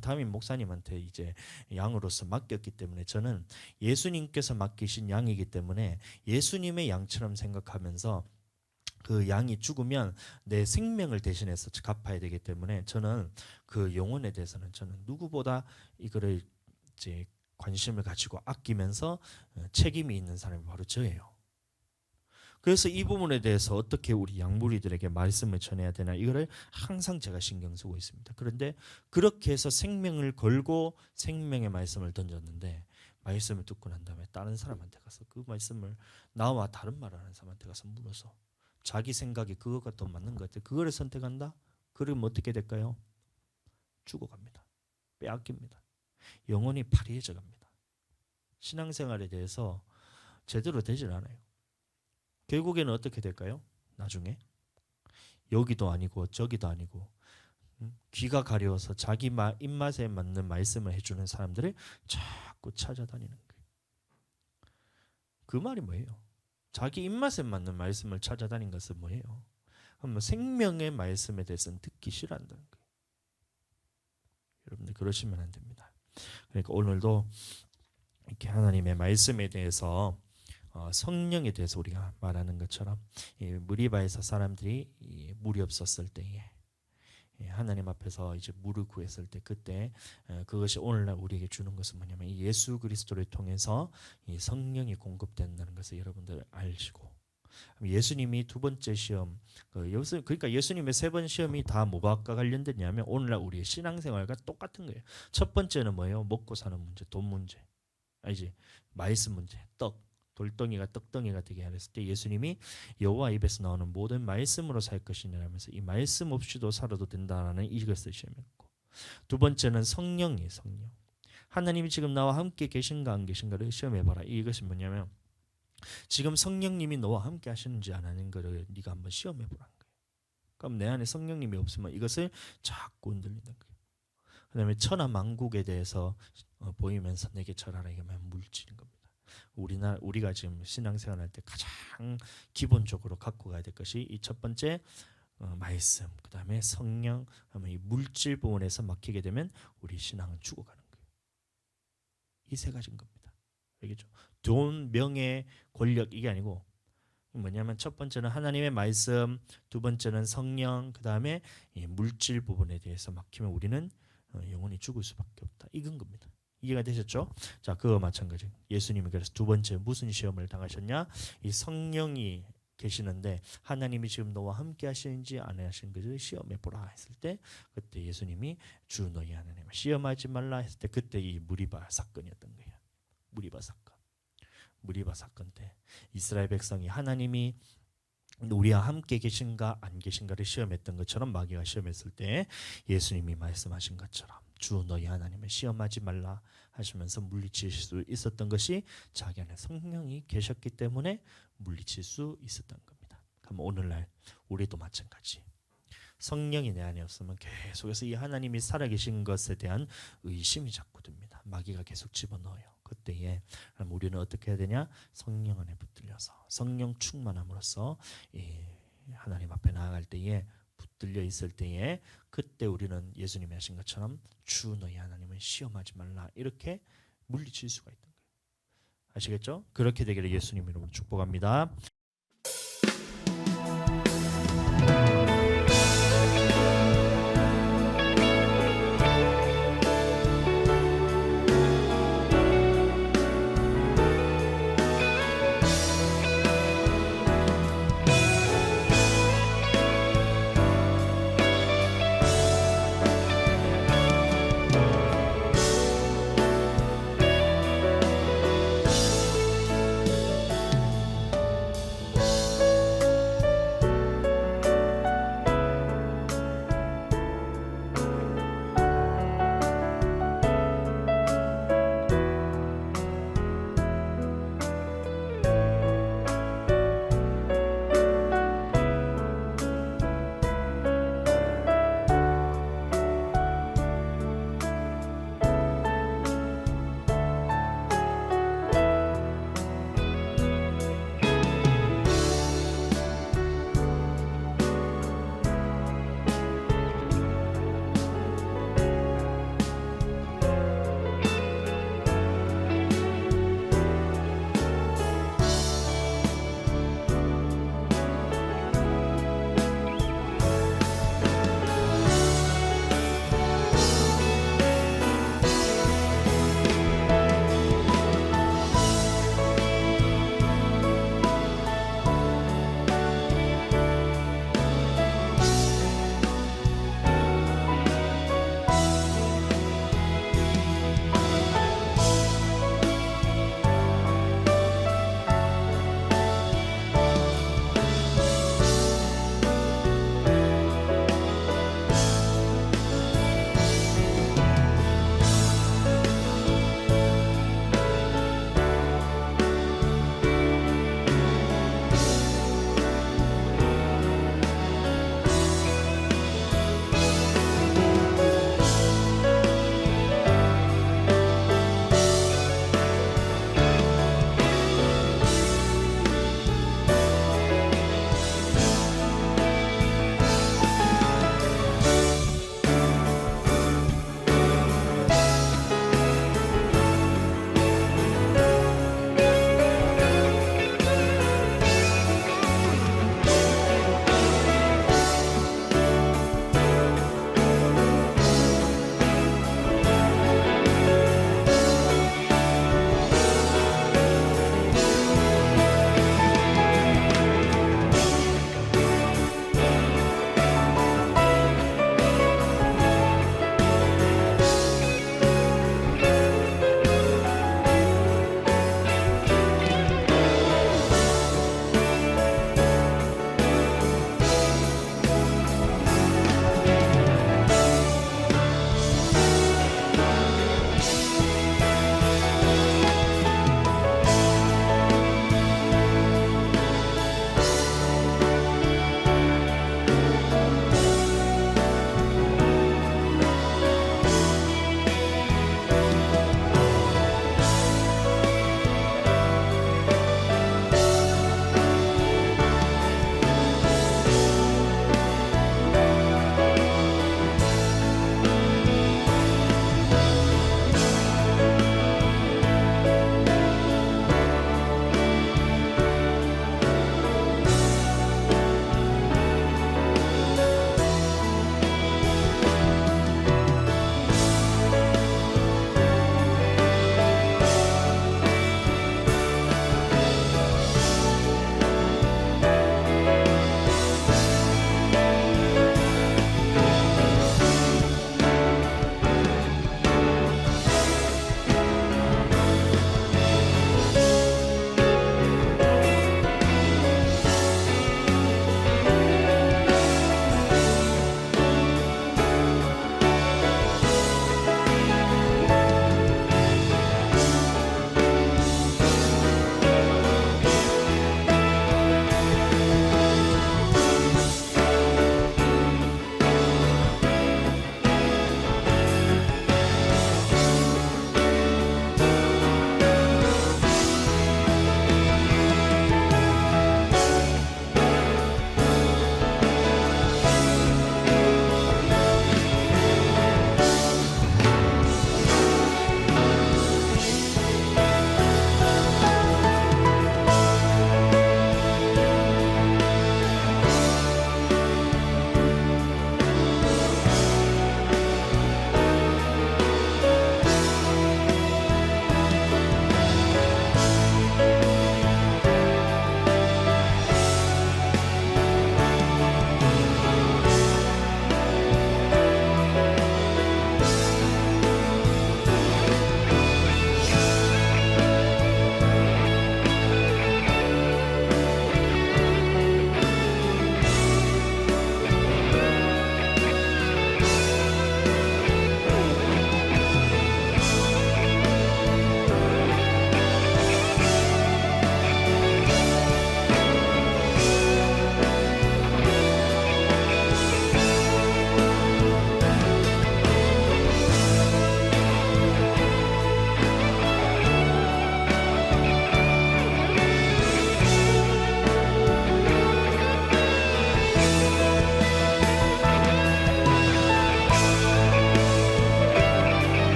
담임 목사님한테 이제 양으로서 맡겼기 때문에 저는 예수님께서 맡기신 양이기 때문에 예수님의 양처럼 생각하면서 그 양이 죽으면 내 생명을 대신해서 갚아야 되기 때문에 저는 그 영혼에 대해서는 저는 누구보다 이거를 이제 관심을 가지고 아끼면서 책임이 있는 사람이 바로 저예요. 그래서 이 부분에 대해서 어떻게 우리 양무리들에게 말씀을 전해야 되나 이거를 항상 제가 신경 쓰고 있습니다. 그런데 그렇게 해서 생명을 걸고 생명의 말씀을 던졌는데 말씀을 듣고 난 다음에 다른 사람한테 가서 그 말씀을 나와 다른 말을 하는 사람한테 가서 물어서 자기 생각이 그거가 더 맞는 것 같아요. 그거를 선택한다? 그러면 어떻게 될까요? 죽어갑니다. 빼앗깁니다. 영혼이 파리해져 갑니다. 신앙생활에 대해서 제대로 되질 않아요. 결국에는 어떻게 될까요? 나중에 여기도 아니고 저기도 아니고 귀가 가려워서 자기 입맛에 맞는 말씀을 해주는 사람들을 자꾸 찾아다니는 거예요. 그 말이 뭐예요? 자기 입맛에 맞는 말씀을 찾아다닌 것은 뭐예요? 생명의 말씀에 대해서는 듣기 싫어한다는 거예요. 여러분들 그러시면 안 됩니다. 그러니까 오늘도 이렇게 하나님의 말씀에 대해서 성령에 대해서 우리가 말하는 것처럼 무리바에서 사람들이 물이 없었을 때에 하나님 앞에서 이제 물을 구했을 때 그때 그것이 오늘날 우리에게 주는 것은 뭐냐면 이 예수 그리스도를 통해서 이 성령이 공급된다는 것을 여러분들 아시고 예수님이 두 번째 시험 그러니까 예수님의 세 번 시험이 다 뭐가 관련됐냐면 오늘날 우리의 신앙생활과 똑같은 거예요. 첫 번째는 뭐예요? 먹고 사는 문제, 돈 문제, 알지? 말씀 문제, 돌덩이가 떡덩이가 되게 하랬을 때 예수님이 여호와 입에서 나오는 모든 말씀으로 살 것이냐면서 이 말씀 없이도 살아도 된다라는 이것을 시험했고 두 번째는 성령이에요. 성령. 하나님이 지금 나와 함께 계신가 안 계신가를 시험해봐라. 이것이 뭐냐면 지금 성령님이 너와 함께 하시는지 안 하는 거를 네가 한번 시험해보라는 거예요. 그럼 내 안에 성령님이 없으면 이것을 자꾸 흔들리는 거예요. 그 다음에 천하만국에 대해서 보이면서 내게 절하라 이거면 물질인 겁니다. 우리가 지금 신앙생활할 때 가장 기본적으로 갖고 가야 될 것이 이 첫 번째 말씀, 그 다음에 성령, 이 물질 부분에서 막히게 되면 우리 신앙은 죽어가는 거예요. 이 세 가지인 겁니다. 알겠죠? 돈, 명예, 권력 이게 아니고 뭐냐면 첫 번째는 하나님의 말씀, 두 번째는 성령, 그 다음에 물질 부분에 대해서 막히면 우리는 영원히 죽을 수밖에 없다. 이건 겁니다. 이해가 되셨죠? 자, 그거 마찬가지. 예수님이 그래서 두 번째 무슨 시험을 당하셨냐? 이 성령이 계시는데 하나님이 지금 너와 함께 하시는지 안 하시는지를 시험해 보라 했을 때 그때 예수님이 주 너희 하나님을 시험하지 말라 했을 때 그때 이 무리바 사건이었던 거예요. 무리바 사건. 무리바 사건 때 이스라엘 백성이 하나님이 우리와 함께 계신가 안 계신가를 시험했던 것처럼 마귀가 시험했을 때 예수님이 말씀하신 것처럼 주 너희 하나님을 시험하지 말라 하시면서 물리칠 수 있었던 것이 자기 안에 성령이 계셨기 때문에 물리칠 수 있었던 겁니다. 그럼 오늘날 우리도 마찬가지. 성령이 내 안에 없으면 계속해서 이 하나님이 살아계신 것에 대한 의심이 자꾸 듭니다. 마귀가 계속 집어넣어요. 그때에 우리는 어떻게 해야 되냐? 성령 안에 붙들려서 성령 충만함으로써 하나님 앞에 나아갈 때에 붙들려 있을 때에 그때 우리는 예수님이 하신 것처럼 주 너희 하나님을 시험하지 말라 이렇게 물리칠 수가 있는 거예요. 아시겠죠? 그렇게 되기를 예수님 이름으로 축복합니다.